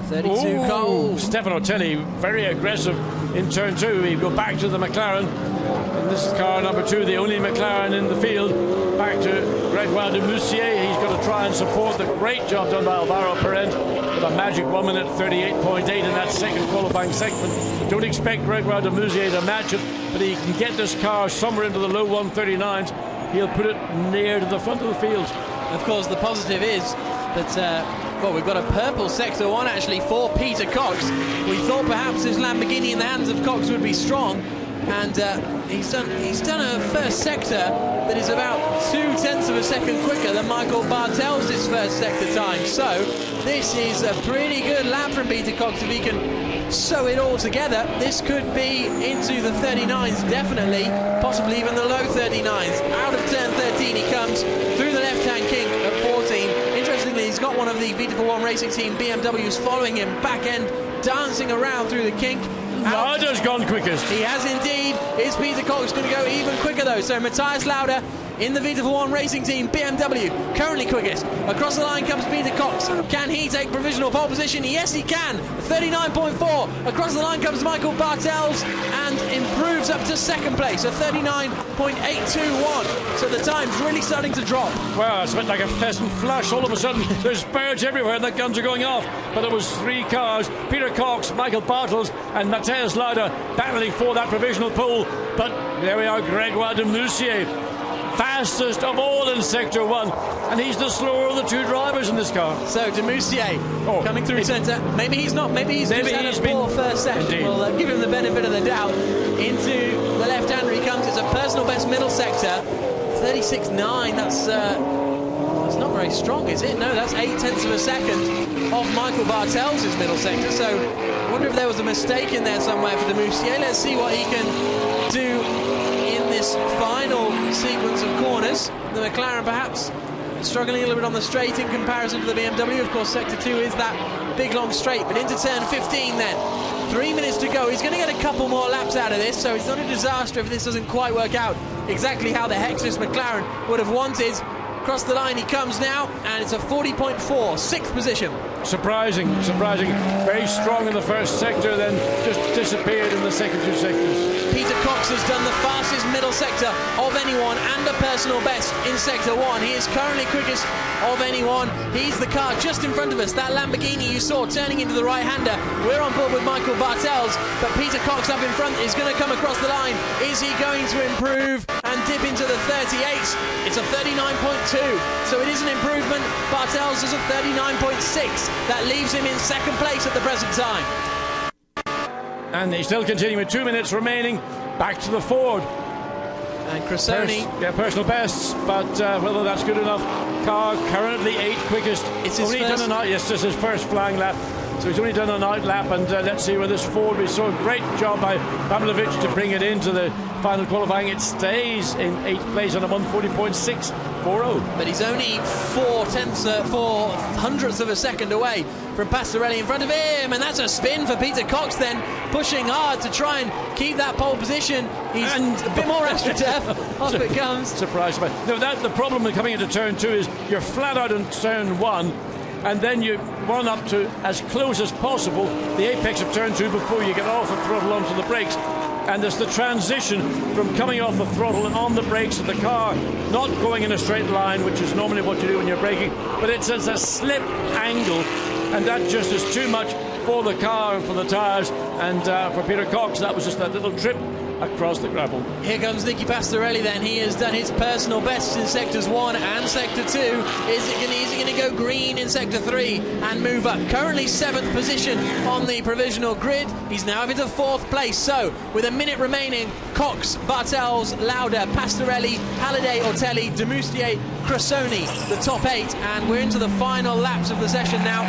Speaker 1: 32 car.
Speaker 2: Stefano Telli, very aggressive in turn 2. We go back to the McLaren, and this is car number 2, the only McLaren in the field. Back to Gregoire de Moussier. He's got to try and support the great job done by Alvaro Parent with a magic 1 minute 38.8 in that second qualifying segment. Don't expect Gregoire de Moussier to match it, but he can get this car somewhere into the low 139s. He'll put it near to the front of the field.
Speaker 1: Of course, the positive is that well, we've got a purple sector 1 actually for Peter Cox. We thought perhaps this Lamborghini in the hands of Cox would be strong, and he's done a first sector that is about 0.2 of a second quicker than Michael Bartel's first sector time. So this is a pretty good lap from Peter Cox. If he can sew it all together, this could be into the 39s, definitely, possibly even the low 39s. Out of turn 13 he comes through the left-hand kink at 14. Interestingly, he's got one of the V1 Racing Team BMWs following him, back end dancing around through the kink.
Speaker 2: Lauda's gone quickest.
Speaker 1: He has indeed. Is Peter Cox going to go even quicker though? So Matthias Lauda in the V1 Racing Team BMW, currently quickest. Across the line comes Peter Cox. Can he take provisional pole position? Yes, he can. 39.4. Across the line comes Michael Bartels and improves up to second place, a 39.821. So the time's really starting to drop.
Speaker 2: Well, it's a bit like a pheasant flush. All of a sudden, there's birds everywhere and the guns are going off. But there was 3 cars, Peter Cox, Michael Bartels and Matthias Lauda battling for that provisional pole. But there we are, Gregoire de Moussier, fastest of all in Sector 1, and he's the slower of the 2 drivers in this car.
Speaker 1: So de Moussier coming through centre. Maybe he's not. Maybe he's just had a poor first session. We'll give him the benefit of the doubt. Into the left-hander he comes. It's a personal best middle sector, 36.9. That's not very strong, is it? No, that's 0.8 of a second of Michael Bartels' middle sector. So I wonder if there was a mistake in there somewhere for de Moussier. Let's see what he can do in this final sequence of corners. The McLaren perhaps struggling a little bit on the straight in comparison to the BMW. Of course, sector 2 is that big long straight, but into turn 15 then. 3 minutes to go. He's going to get a couple more laps out of this, so it's not a disaster if this doesn't quite work out exactly how the heck this McLaren would have wanted. Across the line he comes now, and it's a 40.4, 6th position.
Speaker 2: Surprising. Very strong in the first sector, then just disappeared in the second 2 sectors.
Speaker 1: Peter Cox has done the fastest middle sector of anyone and a personal best in Sector 1. He is currently quickest of anyone. He's the car just in front of us. That Lamborghini you saw turning into the right-hander. We're on board with Michael Bartels, but Peter Cox up in front is going to come across the line. Is he going to improve and dip into the 38s? It's a 39.2, so it is an improvement. Bartels is a 39.6. That leaves him in second place at the present time.
Speaker 2: And he's still continuing with 2 minutes remaining. Back to the Ford.
Speaker 1: And Cressoni.
Speaker 2: Personal bests, but whether that's good enough. Car currently 8th quickest.
Speaker 1: It's his first.
Speaker 2: Yes, this is his first flying lap. So he's only done an out lap, and let's see where this Ford. We saw a great job by Pavlovich to bring it into the final qualifying. It stays in 8th place on a 140.640.
Speaker 1: But he's only 4 hundredths of a second away from Pastorelli in front of him, and that's a spin for Peter Cox then, pushing hard to try and keep that pole position. He's a bit more AstroTurf. Off it comes.
Speaker 2: Surprised by no. That the problem with coming into turn 2 is you're flat out in turn 1. And then you run up to as close as possible the apex of turn 2 before you get off the throttle onto the brakes. And there's the transition from coming off the throttle and on the brakes of the car, not going in a straight line, which is normally what you do when you're braking, but it's as a slip angle, and that just is too much for the car and for the tyres. And for Peter Cox, that was just that little trip across the gravel.
Speaker 1: Here comes Nicky Pastorelli then. He has done his personal best in sectors 1 and sector 2. Is he going to go green in sector 3 and move up? Currently 7th position on the provisional grid. He's now up into 4th place. So with a minute remaining, Cox, Bartels, Lauda, Pastorelli, Halliday, Ortelli, de Moustier, Cressoni, the top 8, and we're into the final laps of the session now.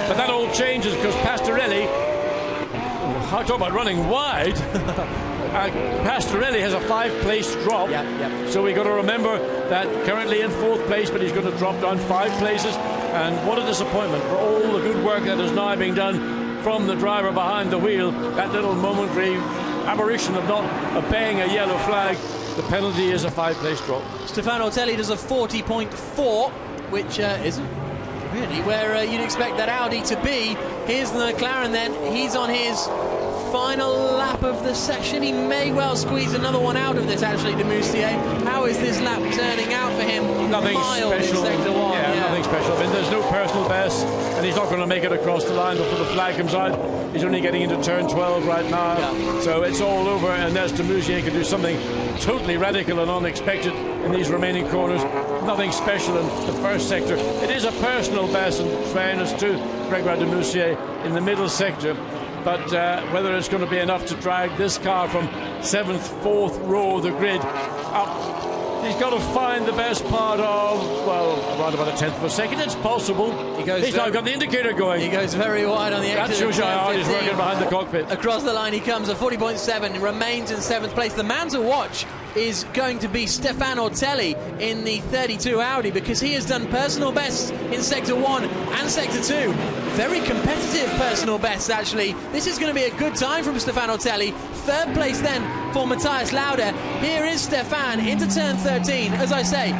Speaker 2: But that all changes because Pastorelli, I talk about running wide. Pastorelli has a 5-place drop. So we got to remember that currently in 4th place, but he's going to drop down 5 places. And what a disappointment for all the good work that is now being done from the driver behind the wheel. That little momentary aberration of not obeying a yellow flag. The penalty is a 5-place drop.
Speaker 1: Stefano Ortelli does a 40.4, which isn't really where you'd expect that Audi to be. Here's the McLaren then. He's on his final lap of the session. He may well squeeze another one out of this, actually, de Moustier. How is this lap turning out for him?
Speaker 2: Nothing special.
Speaker 1: Sector 1.
Speaker 2: Yeah, nothing special. I mean, there's no personal best, and he's not going to make it across the line before the flag comes out. He's only getting into turn 12 right now, so it's all over, unless de Moustier can do something totally radical and unexpected in these remaining corners. Nothing special in the first sector. It is a personal best, in fairness to Gregoire de Moustier in the middle sector, but whether it's going to be enough to drag this car from 7th, 4th row of the grid up, he's got to find the best part of, well, around about a 10th of a second. It's possible. He's now got the indicator going.
Speaker 1: He goes very wide on the exit.
Speaker 2: That shows you how hard he's working behind the cockpit.
Speaker 1: Across the line he comes at 40.7, remains in 7th place. The man to watch is going to be Stefan Ortelli in the 32 Audi, because he has done personal bests in Sector 1 and Sector 2. Very competitive personal bests, actually. This is going to be a good time from Stefan Ortelli. 3rd place then for Matthias Lauda. Here is Stefan into turn 13. As I say,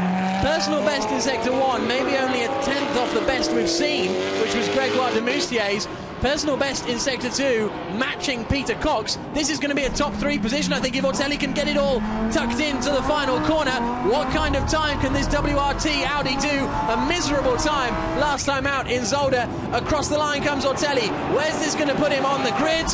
Speaker 1: personal best in Sector 1, maybe only a 10th off the best we've seen, which was Gregoire de Moustier's. Personal best in Sector 2, matching Peter Cox. This is going to be a top 3 position, I think, if Ortelli can get it all tucked into the final corner. What kind of time can this WRT Audi do? A miserable time last time out in Zolder. Across the line comes Ortelli. Where's this going to put him on the grid?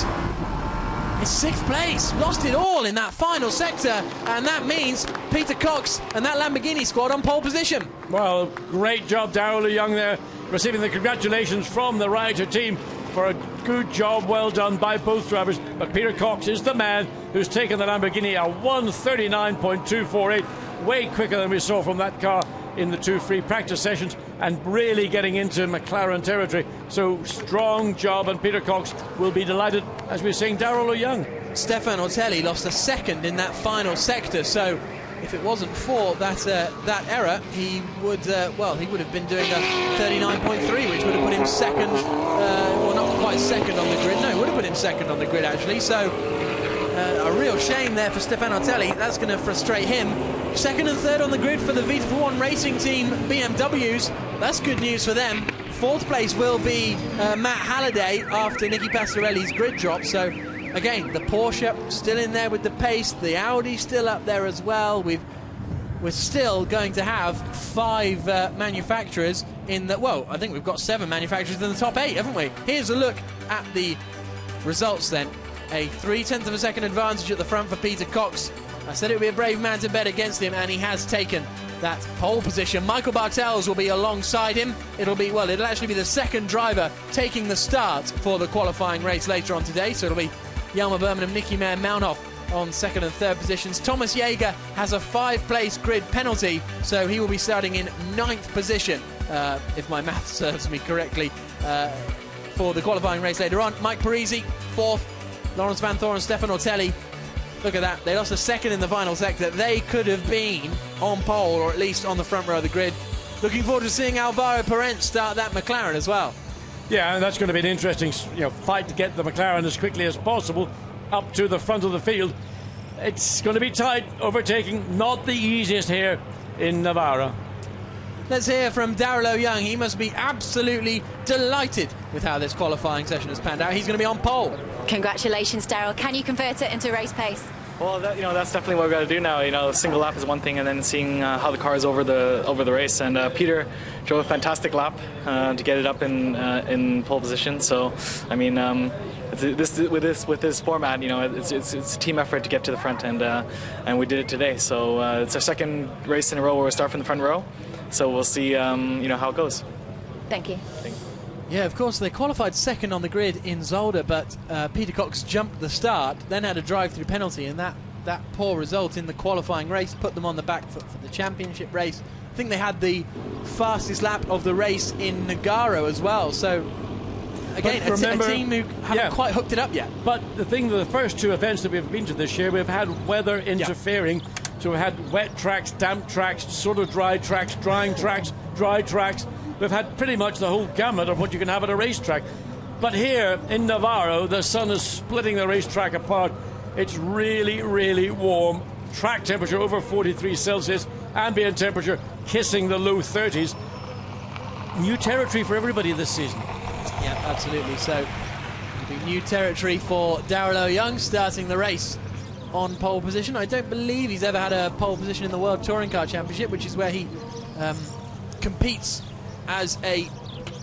Speaker 1: It's 6th place, lost it all in that final sector, and that means Peter Cox and that Lamborghini squad on pole position.
Speaker 2: Well, great job, Darrell Young there, receiving the congratulations from the Ryder team for a good job, well done by both drivers. But Peter Cox is the man who's taken the Lamborghini a 1:39.248, way quicker than we saw from that car in the 2 free practice sessions, and really getting into McLaren territory. So strong job, and Peter Cox will be delighted, as we're saying, Darrell Young.
Speaker 1: Stefan Ortelli lost a second in that final sector, so if it wasn't for that error, he would he would have been doing a 39.3, which would have put him second, well, not quite second on the grid. No, it would have put him second on the grid, actually. So a real shame there for Stefan Ortelli. That's going to frustrate him. 2nd and 3rd on the grid for the GT1 racing team BMWs. That's good news for them. 4th place will be Matt Halliday after Nicky Pastorelli's grid drop. So again, the Porsche still in there with the pace, the Audi still up there as well. We're still going to have 5 manufacturers in the, well, I think we've got 7 manufacturers in the top 8, haven't we? Here's a look at the results then. A 0.3 of a second advantage at the front for Peter Cox. I said it would be a brave man to bet against him, and he has taken that pole position. Michael Bartels will be alongside him. It'll actually be the second driver taking the start for the qualifying race later on today. So it'll be Yelmer Birmingham, Nicky Mayer-Malnhoff on 2nd and 3rd positions. Thomas Jaeger has a 5-place grid penalty, so he will be starting in 9th position, if my math serves me correctly, for the qualifying race later on. Mike Parisi, 4th. Lawrence Van Thor and Stefan Ortelli. Look at that. They lost a second in the final sector. They could have been on pole, or at least on the front row of the grid. Looking forward to seeing Alvaro Parent start that McLaren as well.
Speaker 2: Yeah, and that's going to be an interesting fight to get the McLaren as quickly as possible up to the front of the field. It's going to be tight, overtaking, not the easiest here in Navarra.
Speaker 1: Let's hear from Darrell Young. He must be absolutely delighted with how this qualifying session has panned out. He's going to be on pole.
Speaker 3: Congratulations, Darrell. Can you convert it into race pace?
Speaker 15: Well, that's definitely what we've got to do now. Single lap is one thing, and then seeing how the car is over the race. And Peter drove a fantastic lap to get it up in pole position. So, I mean, with this format, it's a team effort to get to the front, and we did it today. So it's our 2nd race in a row where we start from the front row. So we'll see, how it goes.
Speaker 3: Thank you.
Speaker 1: Yeah, of course, they qualified 2nd on the grid in Zolder, but Peter Cox jumped the start, then had a drive-through penalty, and that poor result in the qualifying race put them on the back foot for the championship race. I think they had the fastest lap of the race in Nogaro as well, so again, a team who haven't quite hooked it up yet.
Speaker 2: But the thing, the first 2 events that we've been to this year, we've had weather interfering. So we had wet tracks, damp tracks, sort of dry tracks, drying tracks, dry tracks. We've had pretty much the whole gamut of what you can have at a racetrack. But here in Navarro, the sun is splitting the racetrack apart. It's really, really warm. Track temperature over 43 Celsius, ambient temperature kissing the low 30s. New territory for everybody this season.
Speaker 1: Yeah, absolutely. So it'll New territory for Darrell O'Young, starting the race on pole position. I don't believe he's ever had a pole position in the World Touring Car Championship, which is where he competes as a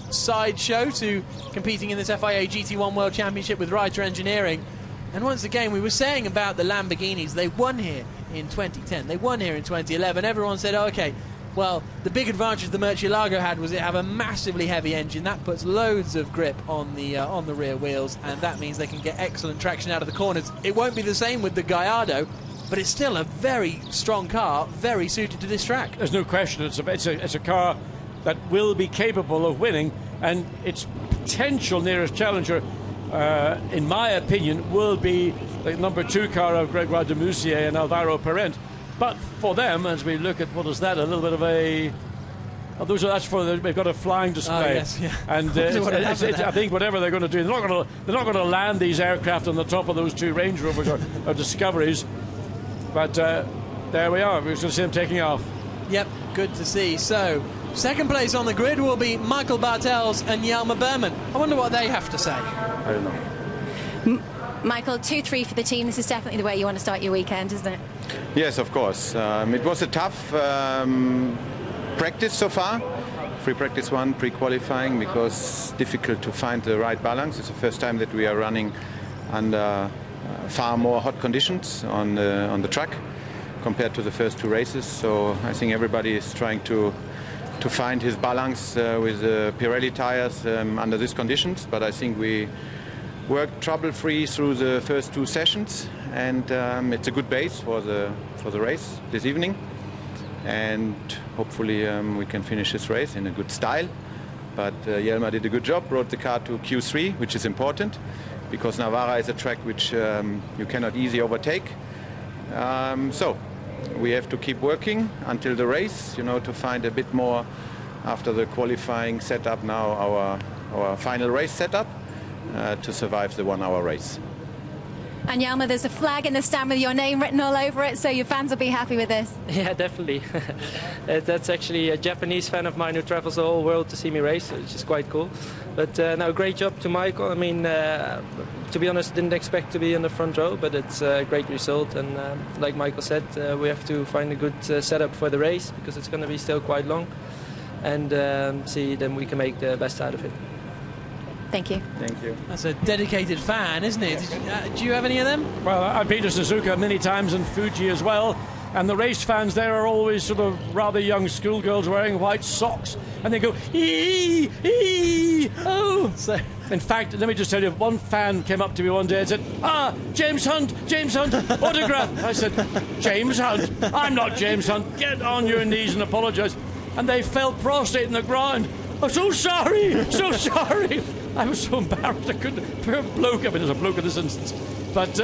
Speaker 1: sideshow to competing in this FIA GT1 World Championship with Reiter Engineering. And once again, we were saying about the Lamborghinis, they won here in 2010, they won here in 2011. Everyone said, oh, okay, well, the big advantage the Murcielago had was it have a massively heavy engine. That puts loads of grip on the rear wheels, and that means they can get excellent traction out of the corners. It won't be the same with the Gallardo, but it's still a very strong car, very suited to this track.
Speaker 2: There's no question. It's a car that will be capable of winning, and its potential nearest challenger, in my opinion, will be the number 2 car of Gregoire de Moussier and Alvaro Parent. But for them, as we look at what is that, a little bit of a... Oh, that's for they've got a flying display.
Speaker 1: Oh, yes, yeah.
Speaker 2: And I think whatever they're going to do, they're not going to land these aircraft on the top of those 2 Range Rovers or Discoveries. But there we are. We're going to see them taking off.
Speaker 1: Yep, good to see. So, second place on the grid will be Michael Bartels and Jelmer Berman. I wonder what they have to say.
Speaker 11: I don't know.
Speaker 3: Michael, 2-3 for the team. This is definitely the way you want to start your weekend, isn't it?
Speaker 16: Yes, of course. It was a tough practice so far. Free practice 1, pre-qualifying, because it's difficult to find the right balance. It's the first time that we are running under far more hot conditions on the track compared to the first 2 races. So I think everybody is trying to find his balance with the Pirelli tires under these conditions. But I think we worked trouble-free through the first 2 sessions, and it's a good base for the race this evening. And hopefully we can finish this race in a good style. But Jelmer did a good job, brought the car to Q3, which is important, because Navarra is a track which you cannot easily overtake. So we have to keep working until the race, to find a bit more after the qualifying setup now, our final race setup, to survive the 1-hour race.
Speaker 3: And Jelmer, there's a flag in the stand with your name written all over it, so your fans will be happy with this.
Speaker 17: Yeah, definitely. That's actually a Japanese fan of mine who travels the whole world to see me race, which is quite cool. But no, great job to Michael. I mean, to be honest, didn't expect to be in the front row, but it's a great result. And like Michael said, we have to find a good setup for the race, because it's going to be still quite long. And see, then we can make the best out of it.
Speaker 3: Thank you.
Speaker 16: Thank you.
Speaker 1: That's a dedicated fan, isn't it? Do you have any of them?
Speaker 2: Well, I've been to Suzuka many times and Fuji as well, and the race fans there are always sort of rather young schoolgirls wearing white socks, and they go, ee, ee, oh. So, in fact, let me just tell you, one fan came up to me one day and said, James Hunt, autograph. I said, James Hunt? I'm not James Hunt. Get on your knees and apologise. And they fell prostrate in the ground. I'm so sorry, so sorry. I was so embarrassed I couldn't. Poor bloke. I mean, there's a bloke in this instance, but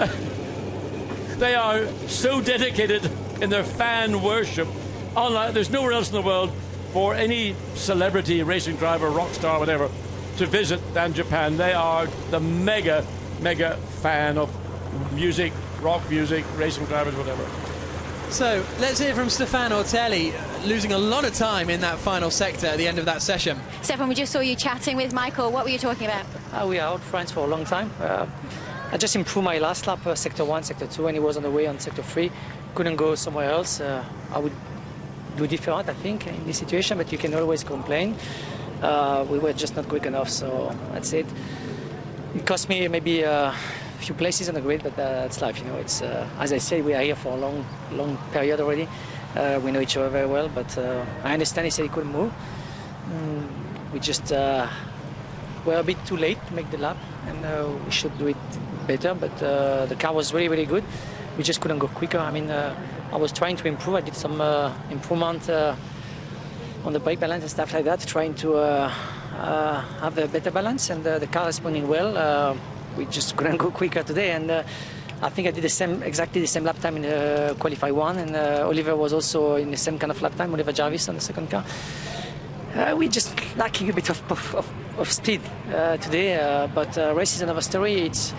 Speaker 2: they are so dedicated in their fan worship. Unlike, there's nowhere else in the world for any celebrity, racing driver, rock star, whatever, to visit than Japan. They are the mega fan of music, rock music, racing drivers, whatever.
Speaker 1: So let's hear from Stefano Ortelli, losing a lot of time in that final sector at the end of that session.
Speaker 3: Stefan, we just saw you chatting with Michael. What were you talking about?
Speaker 4: We are old friends for a long time. I just improved my last lap, sector 1, sector 2, and he was on the way on sector 3. Couldn't go somewhere else. I would do different, I think, in this situation, but you can always complain. We were just not quick enough, so that's it. It cost me maybe a few places on the grid, but that's life, It's as I say, we are here for a long period already. We know each other very well, but I understand he said he couldn't move. We just were a bit too late to make the lap, and we should do it better. But the car was really good. We just couldn't go quicker. I mean, I was trying to improve. I did some improvement on the brake balance and stuff like that, trying to have a better balance, and the car is responding well. We just couldn't go quicker today, and I think I did exactly the same lap time in Qualify 1, and Oliver was also in the same kind of lap time, Oliver Jarvis on the second car. We just lacking a bit of speed today, but race is another story. It's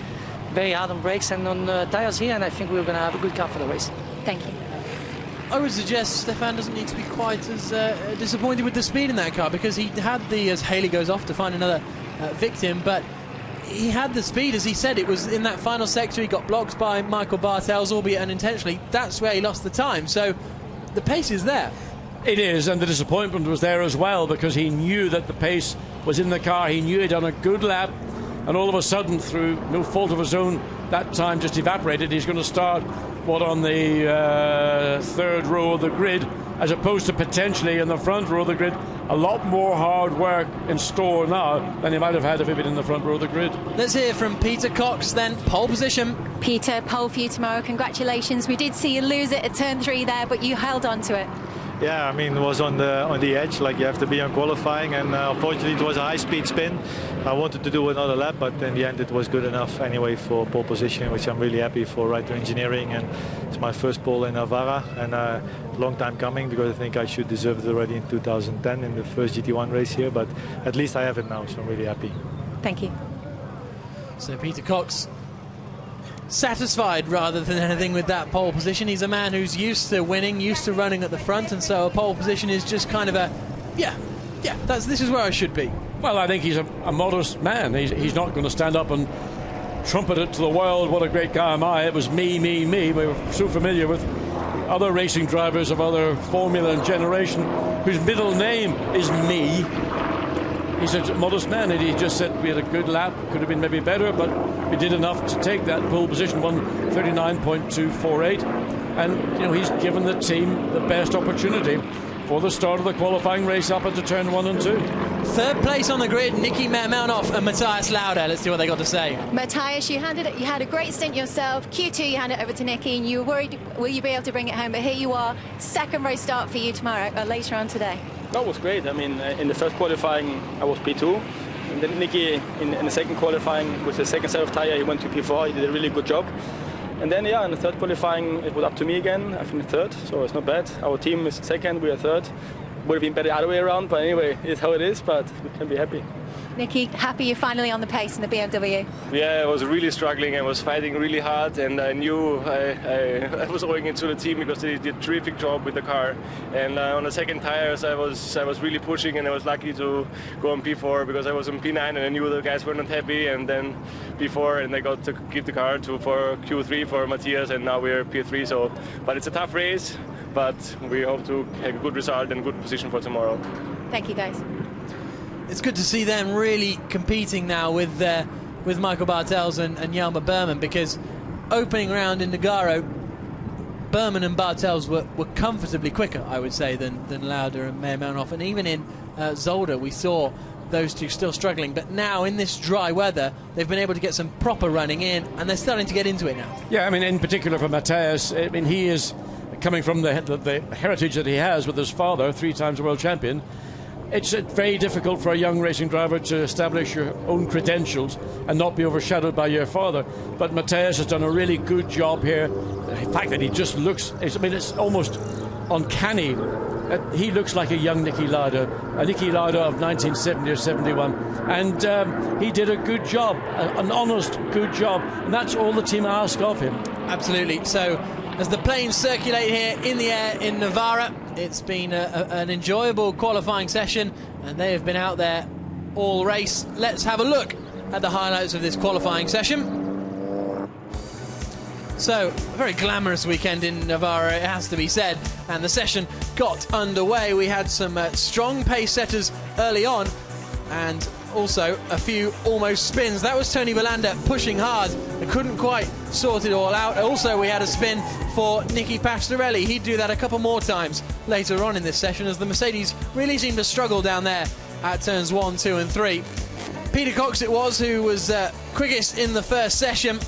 Speaker 4: very hard on brakes and on tires here, and I think we're going to have a good car for the race.
Speaker 3: Thank you.
Speaker 1: I would suggest Stefan doesn't need to be quite as disappointed with the speed in that car, because he had as Haley goes off to find another victim, but he had the speed, as he said. It was in that final sector he got blocked by Michael Bartels, albeit unintentionally. That's where he lost the time. So the pace is there.
Speaker 2: It is, and the disappointment was there as well, because he knew that the pace was in the car. He knew he'd done a good lap, and all of a sudden, through no fault of his own, that time just evaporated. He's going to start, on the third row of the grid, as opposed to potentially in the front row of the grid. A lot more hard work in store now than he might have had if he'd been in the front row of the grid.
Speaker 1: Let's hear from Peter Cox then, pole position.
Speaker 3: Peter, pole for you tomorrow. Congratulations. We did see you lose it at turn 3 there, but you held on to it.
Speaker 11: Yeah, I mean, it was on the edge, like you have to be on qualifying, and unfortunately it was a high-speed spin. I wanted to do another lap, but in the end it was good enough anyway for pole position, which I'm really happy for Reiter Engineering, and it's my first pole in Navarra, and a long time coming, because I think I should deserve it already in 2010 in the first GT1 race here, but at least I have it now, so I'm really happy.
Speaker 3: Thank you.
Speaker 1: So Peter Cox, satisfied rather than anything with that pole position. He's a man who's used to winning, used to running at the front, and so a pole position is just kind of a, this is where I should be.
Speaker 2: Well, I think he's a modest man. He's not going to stand up and trumpet it to the world, what a great guy am I. It was me, me, me. We were so familiar with other racing drivers of other formula and generation whose middle name is me. He's a modest man, and he just said we had a good lap, could have been maybe better, but we did enough to take that pole position, 1:39.248, and he's given the team the best opportunity for the start of the qualifying race up into turn 1 and 2.
Speaker 1: Third place on the grid, Niki Melnoff and Matthias Lauda. Let's see what they got to say.
Speaker 3: Matthias, you had a great stint yourself. Q2, you handed it over to Niki, and you were worried, will you be able to bring it home? But here you are, second race start for you tomorrow, or later on today.
Speaker 12: That was great. I mean, in the first qualifying, I was P2. And then Niki, in the second qualifying, with the second set of tyre, he went to P4. He did a really good job. And then, in the third qualifying, it was up to me again. I finished third, so it's not bad. Our team is second, we are third. Would have been better the other way around, but anyway, it's how it is, but we can be happy.
Speaker 3: Niki, happy you're finally on the pace in the BMW?
Speaker 6: Yeah, I was really struggling. I was fighting really hard, and I knew I was owing it to the team because they did a terrific job with the car. And on the second tires, I was really pushing, and I was lucky to go on P4 because I was on P9, and I knew the guys were not happy. And then P4, and I got to give the car for Q3 for Matthias, and now we're P3. So, but it's a tough race, but we hope to have a good result and good position for tomorrow.
Speaker 3: Thank you, guys.
Speaker 1: It's good to see them really competing now with Michael Bartels and Jelmer Berman, because opening round in Nogaro, Berman and Bartels were comfortably quicker, I would say, than Lauda and Melnoff. And even in Zolder, we saw those two still struggling. But now, in this dry weather, they've been able to get some proper running in, and they're starting to get into it now.
Speaker 2: Yeah, I mean, in particular for Matthias, I mean, he is coming from the heritage that he has with his father, 3 times world champion. It's very difficult for a young racing driver to establish your own credentials and not be overshadowed by your father. But Matthias has done a really good job here. The fact that he just looks, it's almost uncanny. He looks like a young Niki Lauda, a Niki Lauda of 1970 or 71. And he did a good job, an honest, good job. And that's all the team ask of him.
Speaker 1: Absolutely. So, as the planes circulate here in the air in Navarra, it's been an enjoyable qualifying session, and they have been out there all race. Let's have a look at the highlights of this qualifying session. So, a very glamorous weekend in Navarra, it has to be said, and the session got underway. We had some strong pace setters early on, and also a few almost spins. That was Tony Belanda pushing hard and couldn't quite sort it all out. Also, we had a spin for Nicky Pastorelli. He'd do that a couple more times later on in this session, as the Mercedes really seemed to struggle down there at turns 1, 2 and 3. Peter Cox it was who was quickest in the first session.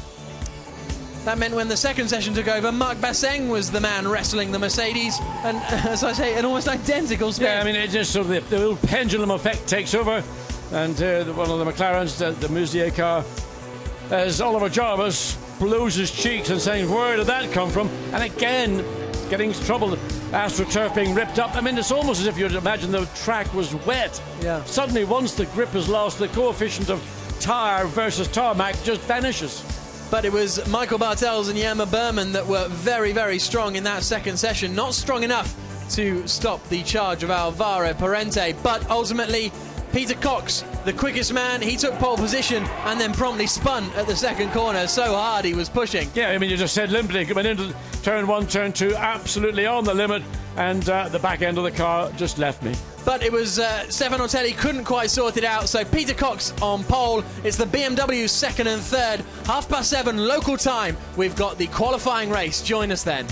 Speaker 1: That meant when the second session took over, Marc Basseng was the man wrestling the Mercedes, and as I say, an almost identical spin.
Speaker 2: Yeah, I mean, it just sort of the little pendulum effect takes over, and one of the McLarens, the Musier car, as Oliver Jarvis blows his cheeks and saying, where did that come from? And again, getting trouble, AstroTurf being ripped up. I mean, it's almost as if you'd imagine the track was wet.
Speaker 1: Yeah.
Speaker 2: Suddenly, once the grip is lost, the coefficient of tyre versus tarmac just vanishes.
Speaker 1: But it was Michael Bartels and Jelmer Berman that were very, very strong in that second session. Not strong enough to stop the charge of Alvaro Parente, but ultimately Peter Cox, the quickest man, he took pole position and then promptly spun at the second corner. So hard he was pushing.
Speaker 2: Yeah, I mean, you just said limping. Coming into turn 1, turn 2, absolutely on the limit. And the back end of the car just left me.
Speaker 1: But it was Stefano Telli couldn't quite sort it out. So Peter Cox on pole. It's the BMW second and third. 7:30 local time. We've got the qualifying race. Join us then.